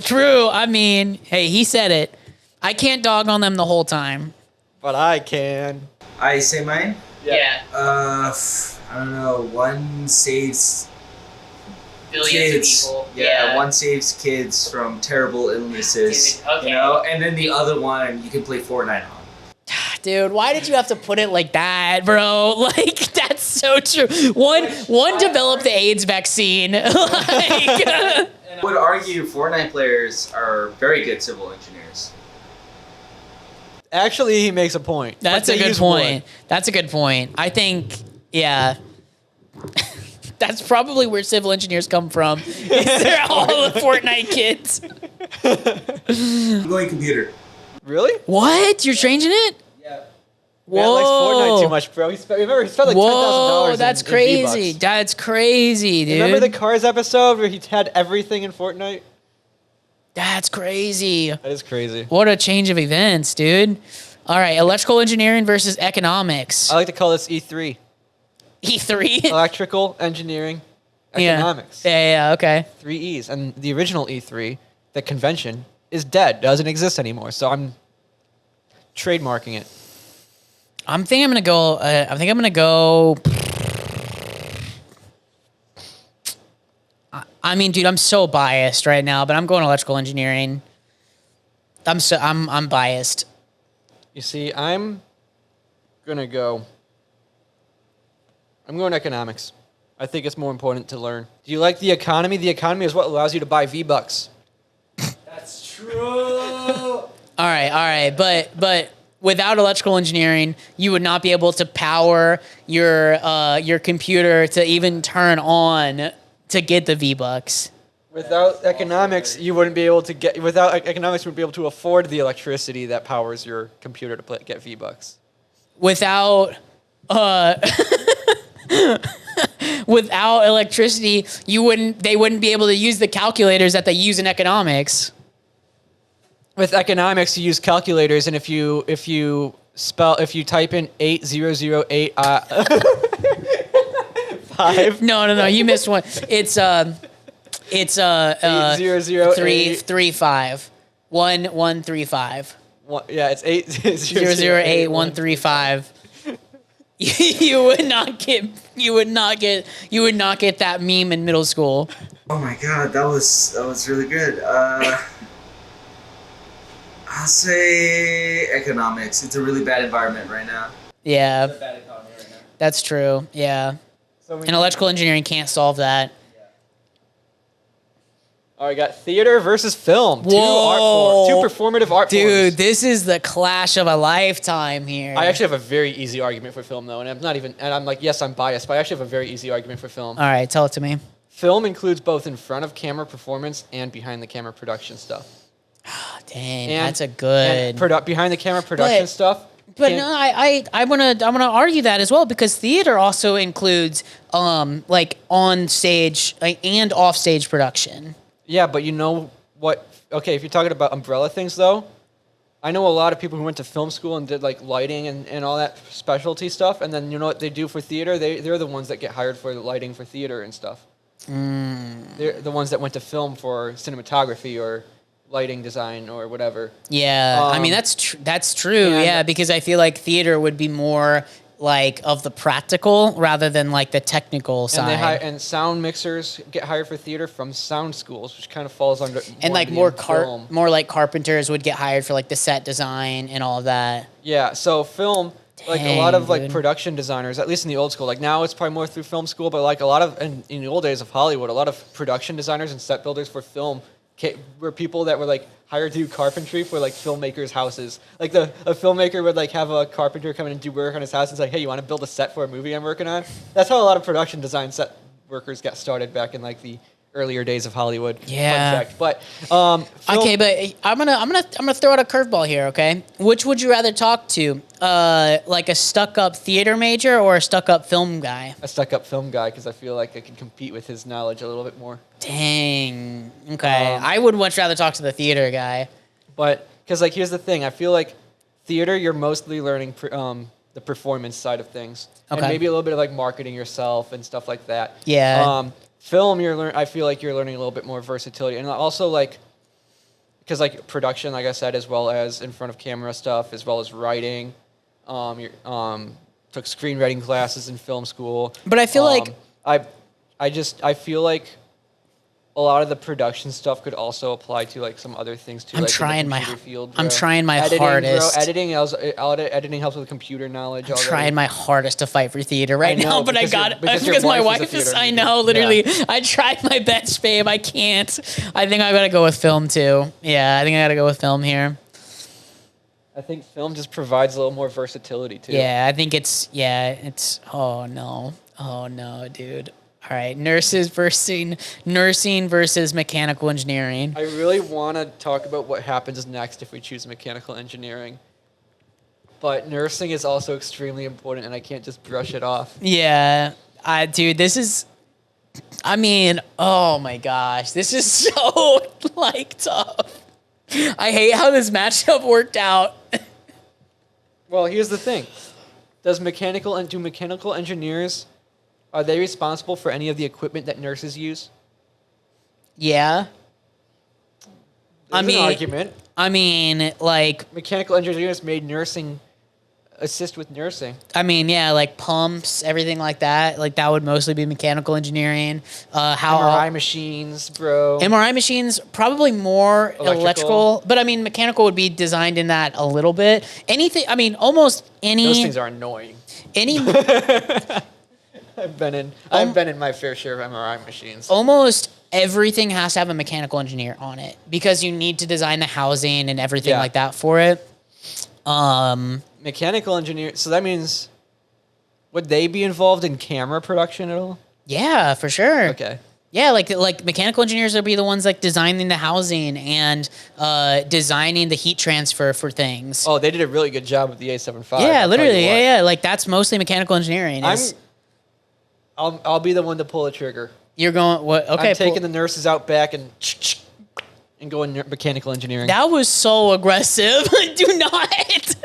I mean, hey, he said it. I can't dog on them the whole time. But I can. I say mine. Yeah. I don't know. One saves Billions kids. of people. Yeah, one saves kids from terrible illnesses. Dude, okay. You know, and then the other one you can play Fortnite on. Dude, why did you have to put it like that, bro? Like, that's so true. One developed the AIDS vaccine. Like, I would argue Fortnite players are very good civil engineers. Actually, he makes a point. that's But a they good use point. wood. That's a good point. I think, yeah. That's probably where civil engineers come from. They're all the Fortnite kids. I'm going computer. Really? What? You're changing it? Yeah. Matt likes Fortnite too much, bro. Remember, he spent like $10,000 Whoa, that's in crazy. V-Bucks. That's crazy, dude. Remember the Cars episode where he had everything in Fortnite? That's crazy. That is crazy. What a change of events, dude. All right, electrical engineering versus economics. I like to call this E3. E3? Electrical engineering, Yeah. economics. Yeah, okay. 3 E's. And the original E3, the convention, is dead. Doesn't exist anymore. So I'm trademarking it. I think I'm gonna go. I mean, dude, I'm so biased right now, but I'm going electrical engineering. I'm biased. You see, I'm going economics. I think it's more important to learn. Do you like the economy? The economy is what allows you to buy V-Bucks. That's true. All right, but without electrical engineering, you would not be able to power your computer to even turn on to get the V-Bucks. Without economics, you wouldn't be able to get. Without economics, you wouldn't be able to afford the electricity that powers your computer to get V-Bucks. Without without electricity, they wouldn't be able to use the calculators that they use in economics. With economics, you use calculators, and if you type in 8008 5 No, you missed one. It's 8008 335 1135 yeah, it's 008135. You would not get that meme in middle school. Oh my god, that was really good. I'll say economics. It's a really bad environment right now. Yeah, Bad economy right now. that's true. Yeah, So we and electrical engineering can't solve that. All right, got theater versus film. Whoa. Two performative art Dude, forms. this is the clash of a lifetime here. I actually have a very easy argument for film, though, and I'm like, yes, I'm biased, but I actually have a very easy argument for film. All right, tell it to me. Film includes both in front of camera performance and behind the camera production stuff. Dang, And- that's a good. Behind the camera production But- stuff. But can't- no, I wanna argue that as well because theater also includes like on stage and off stage production. Yeah, but you know what? Okay, if you're talking about umbrella things, though, I know a lot of people who went to film school and did like lighting and all that specialty stuff, and then you know what they do for theater? They're the ones that get hired for lighting for theater and stuff. They're the ones that went to film for cinematography or lighting design or whatever. Yeah, I mean Um, that's true. and- Yeah, because I feel like theater would be more like of the practical rather than like the technical And side. they hire, and sound mixers get hired for theater from sound schools, which kind of falls under and like more film. more like carpenters would get hired for like the set design and all of that. Yeah, so film, like a lot of Dang, like dude. production designers, at least in the old school, like now it's probably more through film school, but like a lot of in the old days of Hollywood, a lot of production designers and set builders for film were people that were like hired to do carpentry for like filmmakers' houses. Like a filmmaker would like have a carpenter come in and do work on his house. And it's like, hey, you want to build a set for a movie I'm working on? That's how a lot of production design set workers got started back in like the earlier days of Hollywood. Fun Yeah. fact. But Okay, but I'm gonna throw out a curveball here. Okay, which would you rather talk to, like a stuck-up theater major or a stuck-up film guy? a stuck-up film guy because I feel like I can compete with his knowledge a little bit more. Dang. Okay, Um, I would much rather talk to the theater guy. But because like here's the thing, I feel like theater you're mostly learning the performance side of things, and Okay. maybe a little bit of like marketing yourself and stuff like that. Yeah. Film I feel like you're learning a little bit more versatility, and also like because like production, like I said, as well as in front of camera stuff, as well as writing. Took screenwriting classes in film school. But I feel like I feel like a lot of the production stuff could also apply to like some other things too. I'm like in the trying my- computer field, I'm bro. trying my editing, hardest. Bro, editing helps with computer knowledge. I'm already. trying my hardest to fight for theater right I know, now, but I because your- got because your because my wife is a wife is. theater I major. know, literally. I tried my best, babe. I can't. I think I gotta go with film too. Yeah, I think I gotta go with film here. I think film just provides a little more versatility too. Yeah, I think it's oh no, dude. All right, nursing versus mechanical engineering. I really want to talk about what happens next if we choose mechanical engineering. But nursing is also extremely important, and I can't just brush it off. Yeah, dude, this is. I mean, oh my gosh, this is so like tough. I hate how this matchup worked out. Well, here's the thing: do mechanical engineers are they responsible for any of the equipment that nurses use? Yeah, There's mean- an argument. I mean, like, Mechanical engineers made nursing assist with nursing. yeah, like pumps, everything like that. Like that would mostly be mechanical engineering. How MRI machines, bro. MRI machines probably more electrical, but I mean mechanical would be designed in that a little bit. Anything, I mean, almost any Those things are annoying. any I've been in my fair share of MRI machines. almost everything has to have a mechanical engineer on it because you need to design the housing and everything Yeah. like that for it. Mechanical engineer. So that means, would they be involved in camera production at all? Yeah, for sure. Okay. Yeah, like mechanical engineers would be the ones like designing the housing and designing the heat transfer for things. Oh, they did a really good job with the A75. yeah, I'll tell literally. you what. Yeah. Like that's mostly mechanical engineering. I'll be the one to pull the trigger. You're going what? Okay, I'm taking the nurses out back and going mechanical engineering. That was so aggressive. Do not.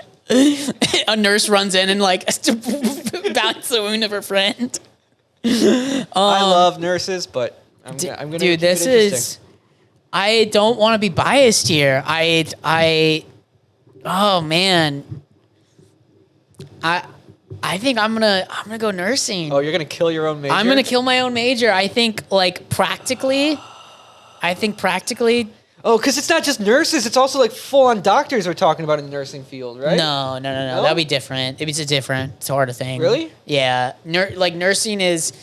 A nurse runs in and like bounces the wound of her friend. I love nurses, but I'm gonna Dude, keep it this interesting. is. I don't want to be biased here. Oh man. I think I'm gonna go nursing. Oh, you're gonna kill your own major. I'm gonna kill my own major. I think like practically. Oh, because it's not just nurses; it's also like full-on doctors we're talking about in the nursing field, right? No. No? That'd be different. It's harder thing. Really? Yeah. Like nursing is,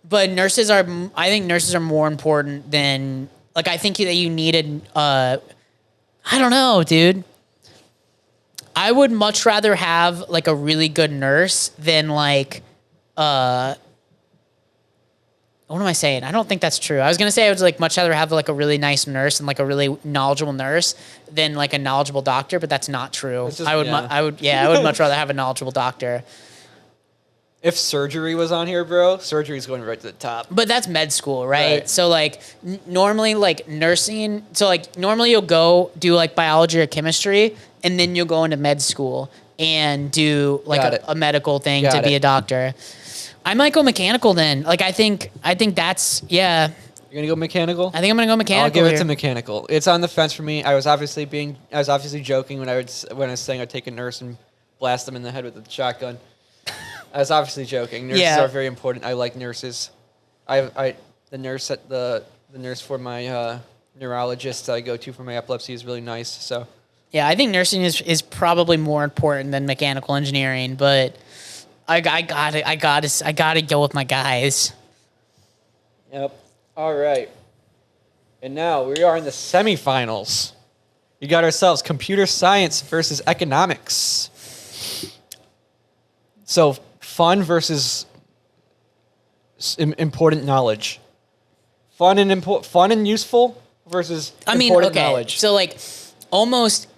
but nurses are. I think nurses are more important than like. I think that you needed. I don't know, dude. I would much rather have like a really good nurse than like. What am I saying? I don't think that's true. I was gonna say I would like much rather have like a really nice nurse and like a really knowledgeable nurse than like a knowledgeable doctor, but that's not true. It's just- I would yeah. I would much rather have a knowledgeable doctor. If surgery was on here, bro, surgery's going right to the top. But that's med school, right? Right. So like normally like nursing, so like normally you'll go do like biology or chemistry and then you'll go into med school and do like Got it. a medical thing Got to be it. a doctor. I might go mechanical then. Like I think that's yeah. You're gonna go mechanical. I think I'm gonna go mechanical. I'll give it here. to mechanical. It's on the fence for me. I was obviously joking when I was saying I'd take a nurse and blast them in the head with a shotgun. I was obviously joking. Nurses Yeah. are very important. I like nurses. The nurse for my neurologist that I go to for my epilepsy is really nice. So Yeah, I think nursing is probably more important than mechanical engineering, but I gotta go with my guys. yep. All right. And now we are in the semifinals. We got ourselves computer science versus economics. So fun versus important knowledge. Fun and useful versus I mean, important okay, knowledge. so like almost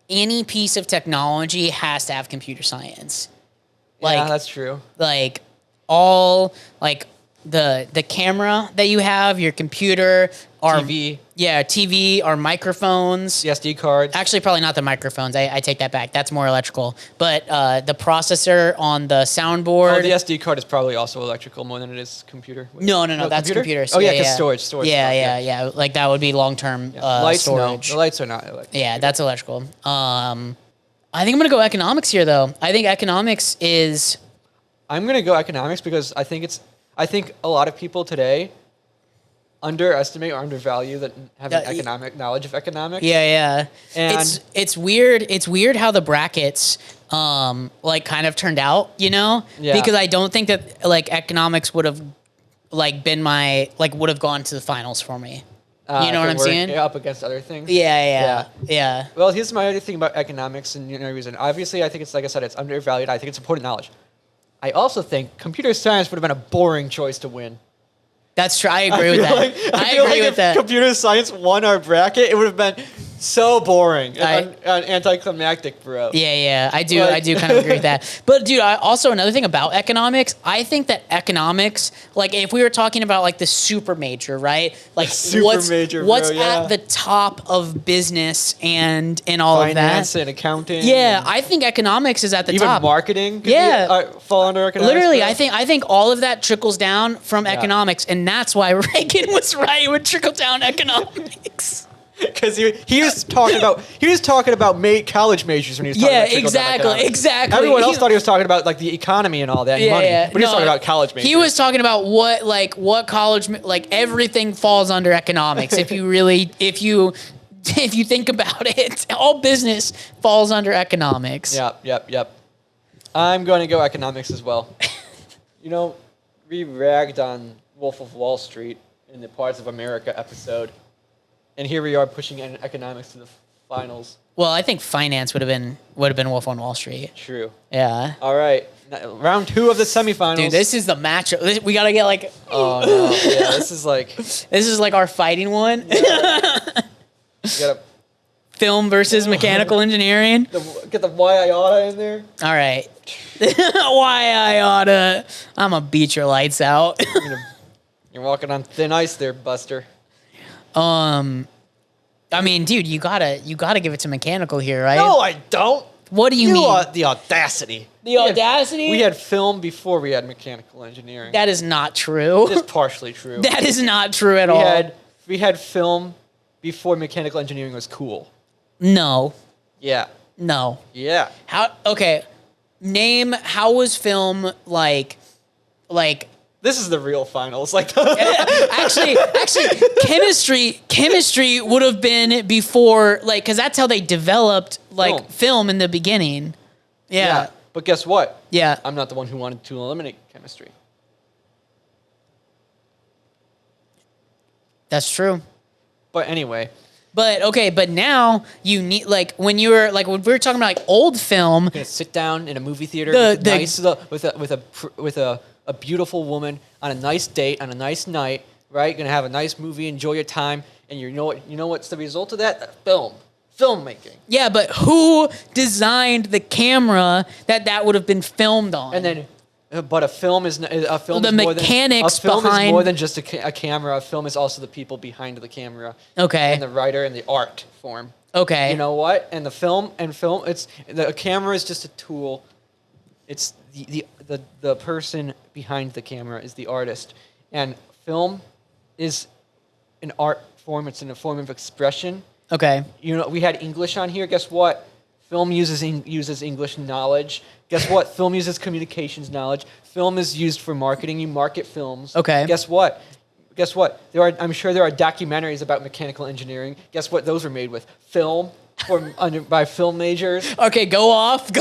any piece of technology has to have computer science. Yeah, Like that's true. like all like the camera that you have, your computer, our TV, TV, our microphones. the SD cards. Actually, probably not the microphones. I take that back. That's more electrical. But the processor on the soundboard. Oh, the SD card is probably also electrical more than it is computer. Wait, no, that's computer. Oh yeah, because storage. Yeah, stuff, Like that would be long term Lights, storage. no. The lights are not electrical. Yeah, that's electrical. I think I'm gonna go economics here, though. I think economics is. I'm gonna go economics because I think a lot of people today underestimate or undervalue that having Yeah, economic knowledge of economics. Yeah. And- it's weird. It's weird how the brackets like kind of turned out, you know? Yeah. Because I don't think that like economics would have like been my like would have gone to the finals for me. You know if what it I'm were saying? Up against other things. Yeah. Well, here's my other thing about economics and reason. Obviously, I think it's like I said, it's undervalued. I think it's important knowledge. I also think computer science would have been a boring choice to win. That's true. I agree with that. I feel agree like with if that. computer science won our bracket, it would have been so boring I- and anticlimactic, bro. Yeah, I do. Like- I do kind of agree with that. But dude, also another thing about economics, I think that economics, like if we were talking about like the super major, right? Like Super what's major, what's bro, yeah. at the top of business and all Finance of and accounting. that. Yeah, and I think economics is at the even top. marketing. Could Yeah. fall under economics. Literally, bro. I think all of that trickles down from economics, and that's why Reagan was right. It would trickle down economics. Because he was talking about college majors when he was talking Yeah, about trickle-down economics. exactly. Everyone else He- thought he was talking about like the economy and all that and money, but he was talking about college majors. He was talking about what college like everything falls under economics. if you think about it, all business falls under economics. Yep. I'm going to go economics as well. We ragged on Wolf of Wall Street in the Parts of America episode, and here we are pushing in economics to the finals. Well, I think finance would have been Wolf on Wall Street. True. Yeah. All right, round 2 of the semifinals. Dude, this is the matchup. We gotta get like. Oh no! Yeah, this is like This is like our fighting one. you gotta Film versus mechanical engineering. get the why I oughta in there. All right. Why I oughta. I'm gonna beat your lights out. You're walking on thin ice there, Buster. I mean, dude, you gotta give it to mechanical here, right? No, I don't. What do you mean? The audacity. The audacity? We had film before we had mechanical engineering. That is not true. It's partially true. That is not true at all. We had film before mechanical engineering was cool. No. Yeah. No. Yeah. How? Okay. Name how was film like? This is the real finals. Like Actually, chemistry would have been before, like, because that's how they developed film in the beginning. Yeah. But guess what? Yeah. I'm not the one who wanted to eliminate chemistry. That's true. But anyway, But now you need when we were talking about like old film. you're gonna sit down in a movie theater with a beautiful woman on a nice date on a nice night, right? Gonna have a nice movie, enjoy your time, and you know what's the result of that? Filmmaking. Yeah, but who designed the camera that would have been filmed on? And then, but a film is The more than mechanics a film behind- is more than just a camera. A film is also the people behind the camera. Okay. And the writer and the art form. Okay. You know what? And the film, a camera is just a tool. It's the person behind the camera is the artist, and film is an art form. It's in a form of expression. Okay. You know, we had English on here. Guess what? Film uses English knowledge. Guess what? Film uses communications knowledge. Film is used for marketing. You market films. Okay. Guess what? Guess what? I'm sure there are documentaries about mechanical engineering. Guess what? Those were made with film by film majors. Okay, go off,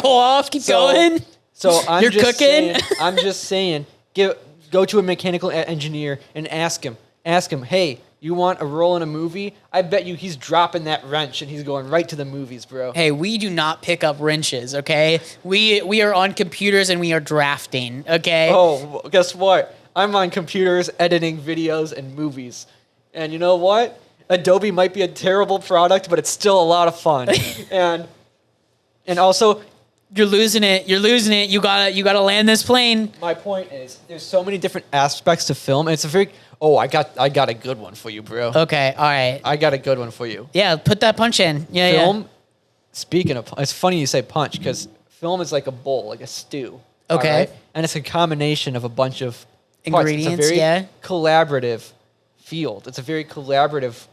keep going. So I'm You're just cooking? Saying, I'm just saying, go to a mechanical engineer and ask him, hey, you want a role in a movie? I bet you he's dropping that wrench and he's going right to the movies, bro. Hey, we do not pick up wrenches, okay? We are on computers and we are drafting, okay? Oh, guess what? I'm on computers editing videos and movies. And you know what? Adobe might be a terrible product, but it's still a lot of fun. and also, You're losing it. You gotta land this plane. my point is, there's so many different aspects to film, and it's a very. Oh, I got a good one for you, bro. Okay, all right. I got a good one for you. Yeah, put that punch in. Yeah, Film. Speaking of, it's funny you say punch because film is like a bowl, like a stew. Okay. alright? And it's a combination of a bunch of Ingredients, It's a very yeah. collaborative field. It's a very collaborative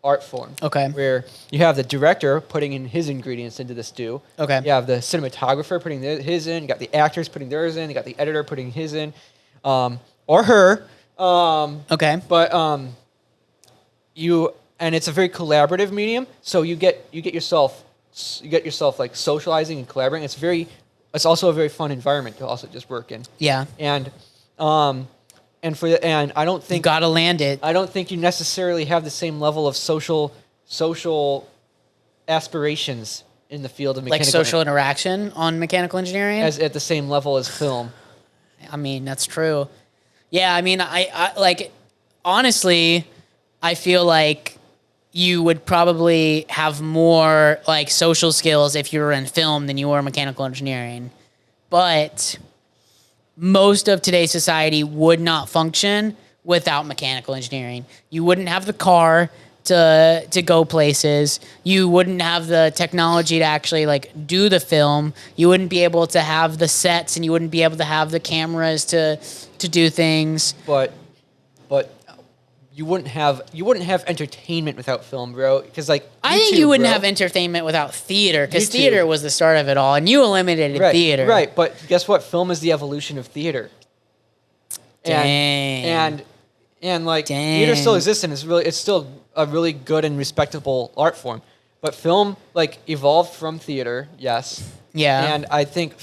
art form. Okay. Where you have the director putting in his ingredients into the stew. Okay. You have the cinematographer putting his in. You got the actors putting theirs in. You got the editor putting his in, or her. Okay. But and it's a very collaborative medium. So you get yourself like socializing and collaborating. It's also a very fun environment to also just work in. Yeah. And I don't You think gotta land it. I don't think you necessarily have the same level of social aspirations in the field of Like mechanical social interaction on mechanical engineering. as at the same level as film. I mean, that's true. Yeah, I mean, I like, honestly, I feel like you would probably have more like social skills if you were in film than you were in mechanical engineering. But most of today's society would not function without mechanical engineering. You wouldn't have the car to go places. You wouldn't have the technology to actually like do the film. You wouldn't be able to have the sets, and you wouldn't be able to have the cameras to do things. But you wouldn't have entertainment without film, bro. Because like I think YouTube, you wouldn't bro. have entertainment without theater, because YouTube. theater was the start of it all, and you eliminated theater. Right, but guess what? Film is the evolution of theater. Dang. And like Dang. theater still exists and it's still a really good and respectable art form. But film like evolved from theater, yes. Yeah. And I think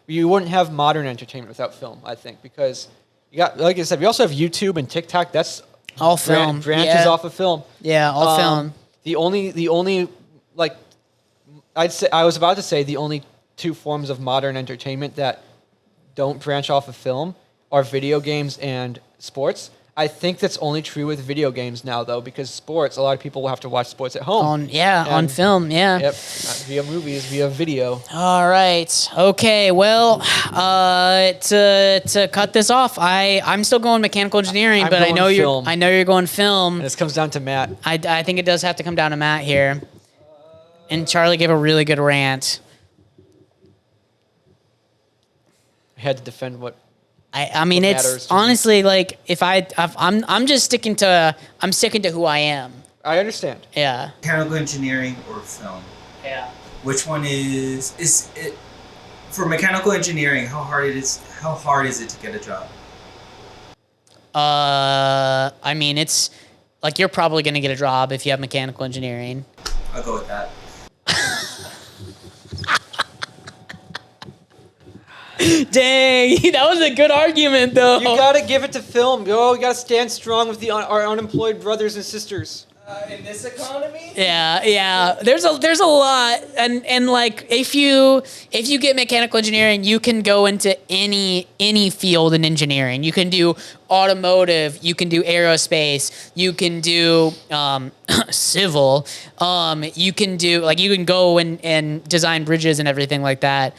you wouldn't have modern entertainment without film, I think, because you got, like I said, we also have YouTube and TikTok. That's All film. branches Yeah. off of film. Yeah, all film. The only like I was about to say the only two forms of modern entertainment that don't branch off of film are video games and sports. I think that's only true with video games now, though, because sports, a lot of people will have to watch sports at home. On And- film, yeah. Yep, not via movies, via video. All right. Okay. Well, to cut this off, I'm still going mechanical engineering, I'm but I going know film. you're going film. And this comes down to Matt. I think it does have to come down to Matt here. And Charlie gave a really good rant. I had to defend what. I mean, What it's matters to me. honestly like I'm just sticking to who I am. I understand. Yeah. Mechanical engineering or film? Yeah. Which one is it? For mechanical engineering, how hard is it to get a job? I mean, it's like you're probably gonna get a job if you have mechanical engineering. I'll go with that. Dang, that was a good argument though. You gotta give it to film, yo. You gotta stand strong with our unemployed brothers and sisters. In this economy? Yeah. There's a lot, and like if you get mechanical engineering, you can go into any field in engineering. You can do automotive, you can do aerospace, you can do civil. You can go and design bridges and everything like that.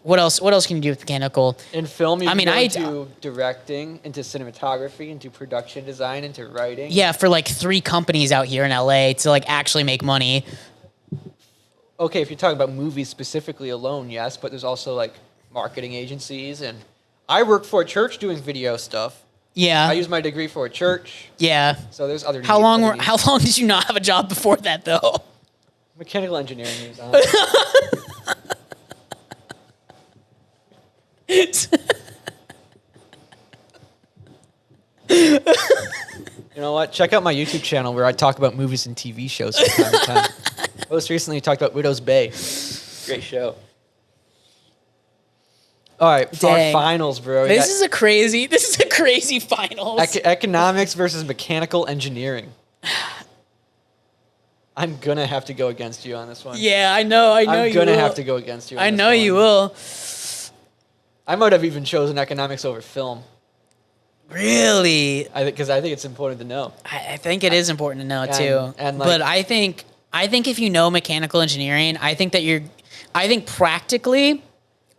What else can you do with mechanical? In film, you I can mean, go I- into directing, into cinematography, into production design, into writing. Yeah, for like 3 companies out here in LA to like actually make money. Okay, if you're talking about movies specifically alone, yes, but there's also like marketing agencies, and I work for a church doing video stuff. Yeah. I use my degree for a church. Yeah. So there's other. How need- long? other needs. How long did you not have a job before that, though? Mechanical engineering news. You know what? Check out my YouTube channel where I talk about movies and TV shows from time to time. Most recently, I talked about Widow's Bay. Great show. All right, our Dang. finals, bro. We This got is a crazy finals. economics versus mechanical engineering. I'm gonna have to go against you on this one. Yeah, I know I'm you gonna will. have to go against you. On I this know you one. will. I might have even chosen economics over film. Really? Because I think it's important to know. I think it is important to know And- too. and, like- but I think if you know mechanical engineering, I think practically,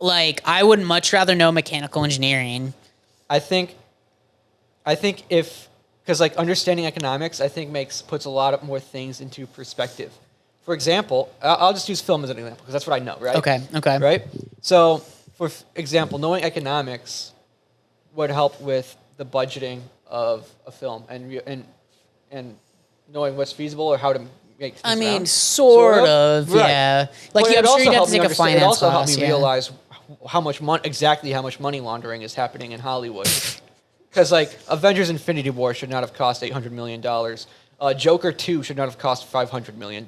like I would much rather know mechanical engineering. I think if because like understanding economics, I think puts a lot of more things into perspective. For example, I'll just use film as an example because that's what I know, right? Okay. Right. So, for example, knowing economics would help with the budgeting of a film and knowing what's feasible or how to make. I things mean, around. sort of, Right. yeah. Like But I'm it sure also you'd have helped to me take a understand- finance It also class. helped me Yeah. realize how much money laundering is happening in Hollywood. Because like Avengers: Infinity War should not have cost $800 million. Joker 2 should not have cost $500 million.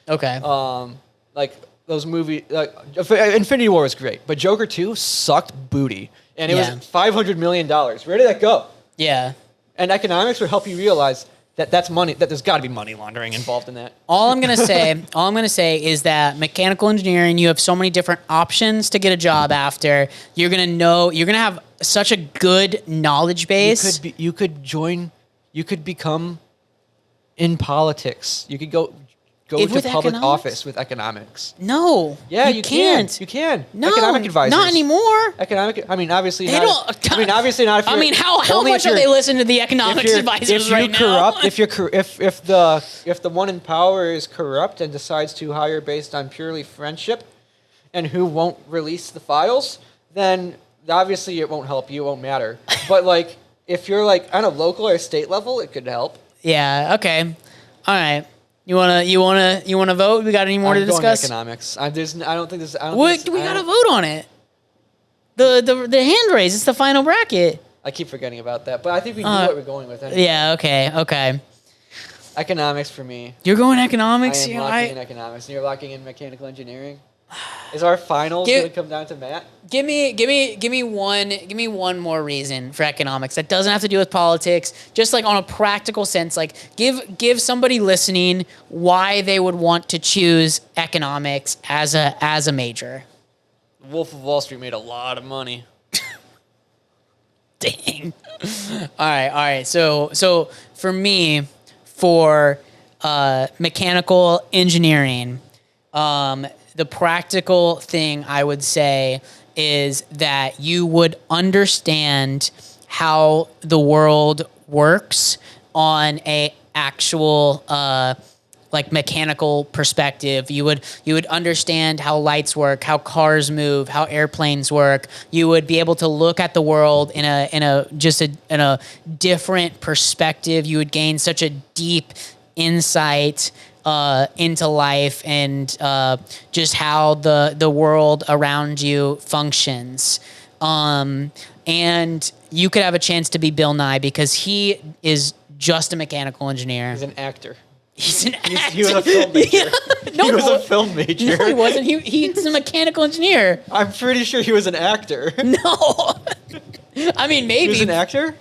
Okay. Like those movies, Infinity War was great, but Joker 2 sucked booty, and it Yeah. was $500 million. Where did that go? Yeah. And economics would help you realize that that's money. That there's got to be money laundering involved in that. All I'm gonna say is that mechanical engineering, you have so many different options to get a job after. You're gonna have such a good knowledge base. You could become in politics. You could go to With public economics? office with economics. No. Yeah, you can. can't. You can. No, Economic advisors. not anymore. I mean, obviously They not. don't. I mean, obviously not. If I you're- mean, how only if much are you're- they listening to the economics advisors right now? If the one in power is corrupt and decides to hire based on purely friendship, and who won't release the files, then obviously it won't help you. It won't matter. But like, if you're like on a local or state level, it could help. Yeah. Okay. All right. You wanna vote? We got any more I'm to going discuss? economics. I don't think this. I don't What? think this, We I gotta don't- vote on it. The hand raise. It's the final bracket. I keep forgetting about that, but I think we knew what we're going with. Anyway. Yeah. Okay. Economics for me. You're going I economics. am Yeah, locking in economics, and you're locking in mechanical engineering. Is our finals Give- going to come down to Matt? Give me one more reason for economics that doesn't have to do with politics. Just like on a practical sense, like give somebody listening why they would want to choose economics as a major. Wolf of Wall Street made a lot of money. Dang. All right. So for me, for mechanical engineering, the practical thing I would say is that you would understand how the world works on a actual like mechanical perspective. You would understand how lights work, how cars move, how airplanes work. You would be able to look at the world in a different perspective. You would gain such a deep insight into life and just how the world around you functions. And you could have a chance to be Bill Nye because he is just a mechanical engineer. He's an actor. He's an actor. He was a film major. No, he was no. a film major. No, he wasn't. He's a mechanical engineer. I'm pretty sure he was an actor. No. I mean, maybe He was an actor?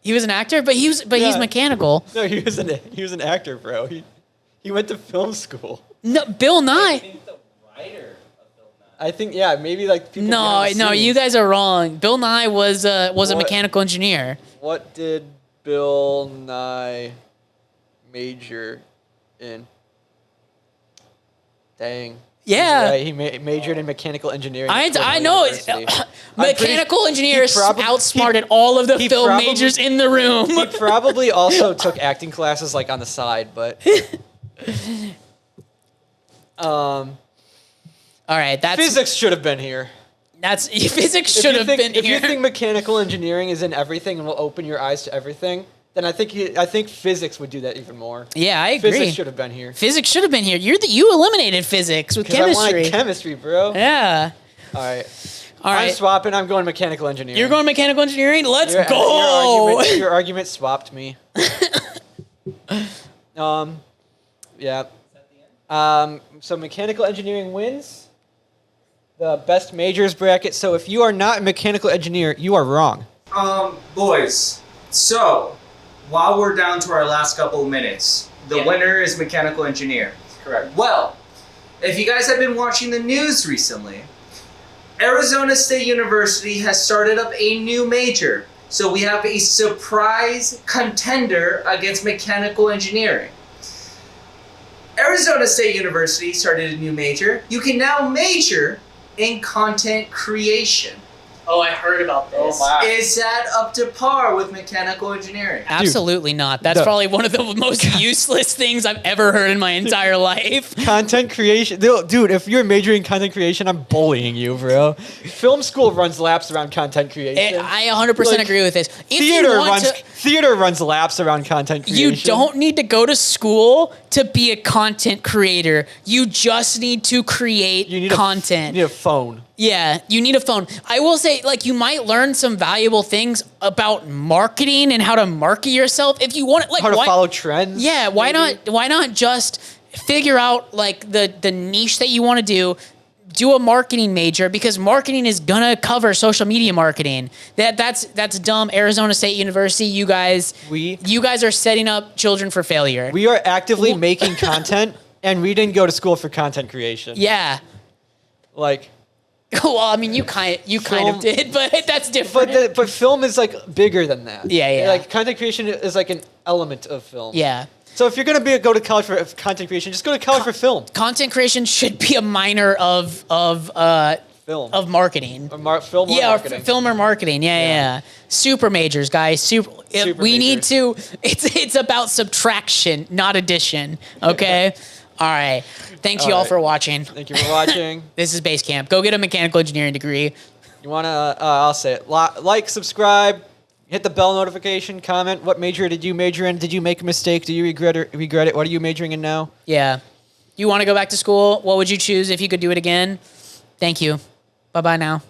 he was an actor, but he's Yeah. mechanical. No, he was an actor, bro. He went to film school. No, Bill Nye. I think maybe like people. No, behind the no, scenes. you guys are wrong. Bill Nye was a What? mechanical engineer. What did Bill Nye major in? Dang. Yeah. He's right. He majored in mechanical engineering. at I Cornell know. University. I'm pretty- Mechanical engineers he prob- outsmarted all of the he film probably- majors in the room. He probably also took acting classes like on the side, but All right, that's physics should have been here. That's physics If should you have think- been If here. you think mechanical engineering is in everything and will open your eyes to everything, then I think physics would do that even more. Yeah, I agree. Physics should have been here. Physics should have been here. You eliminated physics with 'Cause I chemistry. wanted chemistry, bro. Yeah. All right. All I'm right. swapping. I'm going mechanical engineering. You're going mechanical engineering? Let's Your- go. Your argument swapped me. Yeah. So mechanical engineering wins the best majors bracket. So if you are not a mechanical engineer, you are wrong. Boys. So, while we're down to our last couple of minutes, the winner is mechanical engineer. Correct. Well, if you guys have been watching the news recently, Arizona State University has started up a new major. So we have a surprise contender against mechanical engineering. Arizona State University started a new major. You can now major in content creation. Oh, I heard about this. Is that up to par with mechanical engineering? Absolutely not. That's the- probably one of the most useless things I've ever heard in my entire life. Content creation, dude. If you're majoring in content creation, I'm bullying you, bro. Film school runs laps around content creation. I 100% Like, agree with this. If Theater you want runs to, theater runs laps around content creation. you don't need to go to school to be a content creator. You just need to create You need content. You need a phone. Yeah, you need a phone. I will say, like, you might learn some valuable things about marketing and how to market yourself if you want it. Like, How to why, follow trends. Yeah, why maybe? not? Why not just figure out like the niche that you want to do a marketing major because marketing is gonna cover social media marketing. That's dumb. Arizona State University, you guys are setting up children for failure. We are actively making content, and we didn't go to school for content creation. Yeah. Like, Well, I mean, you kind Film- of did, but that's different. but film is like bigger than that. Yeah, yeah. Like content creation is like an element of film. Yeah. So if you're gonna go to college for content creation, just go to college for film. Content creation should be a minor of Film. marketing. Film. Or Yeah, or marketing. film or marketing. Yeah. Super majors, guys. Super we need to. It's about subtraction, not addition. Okay. All right. Thanks you all right. for watching. Thank you for watching. This is Base Camp. Go get a mechanical engineering degree. You wanna? I'll say it. Like, subscribe, hit the bell notification, comment. What major did you major in? Did you make a mistake? Do you regret it? What are you majoring in now? Yeah. You want to go back to school? What would you choose if you could do it again? Thank you. Bye bye now.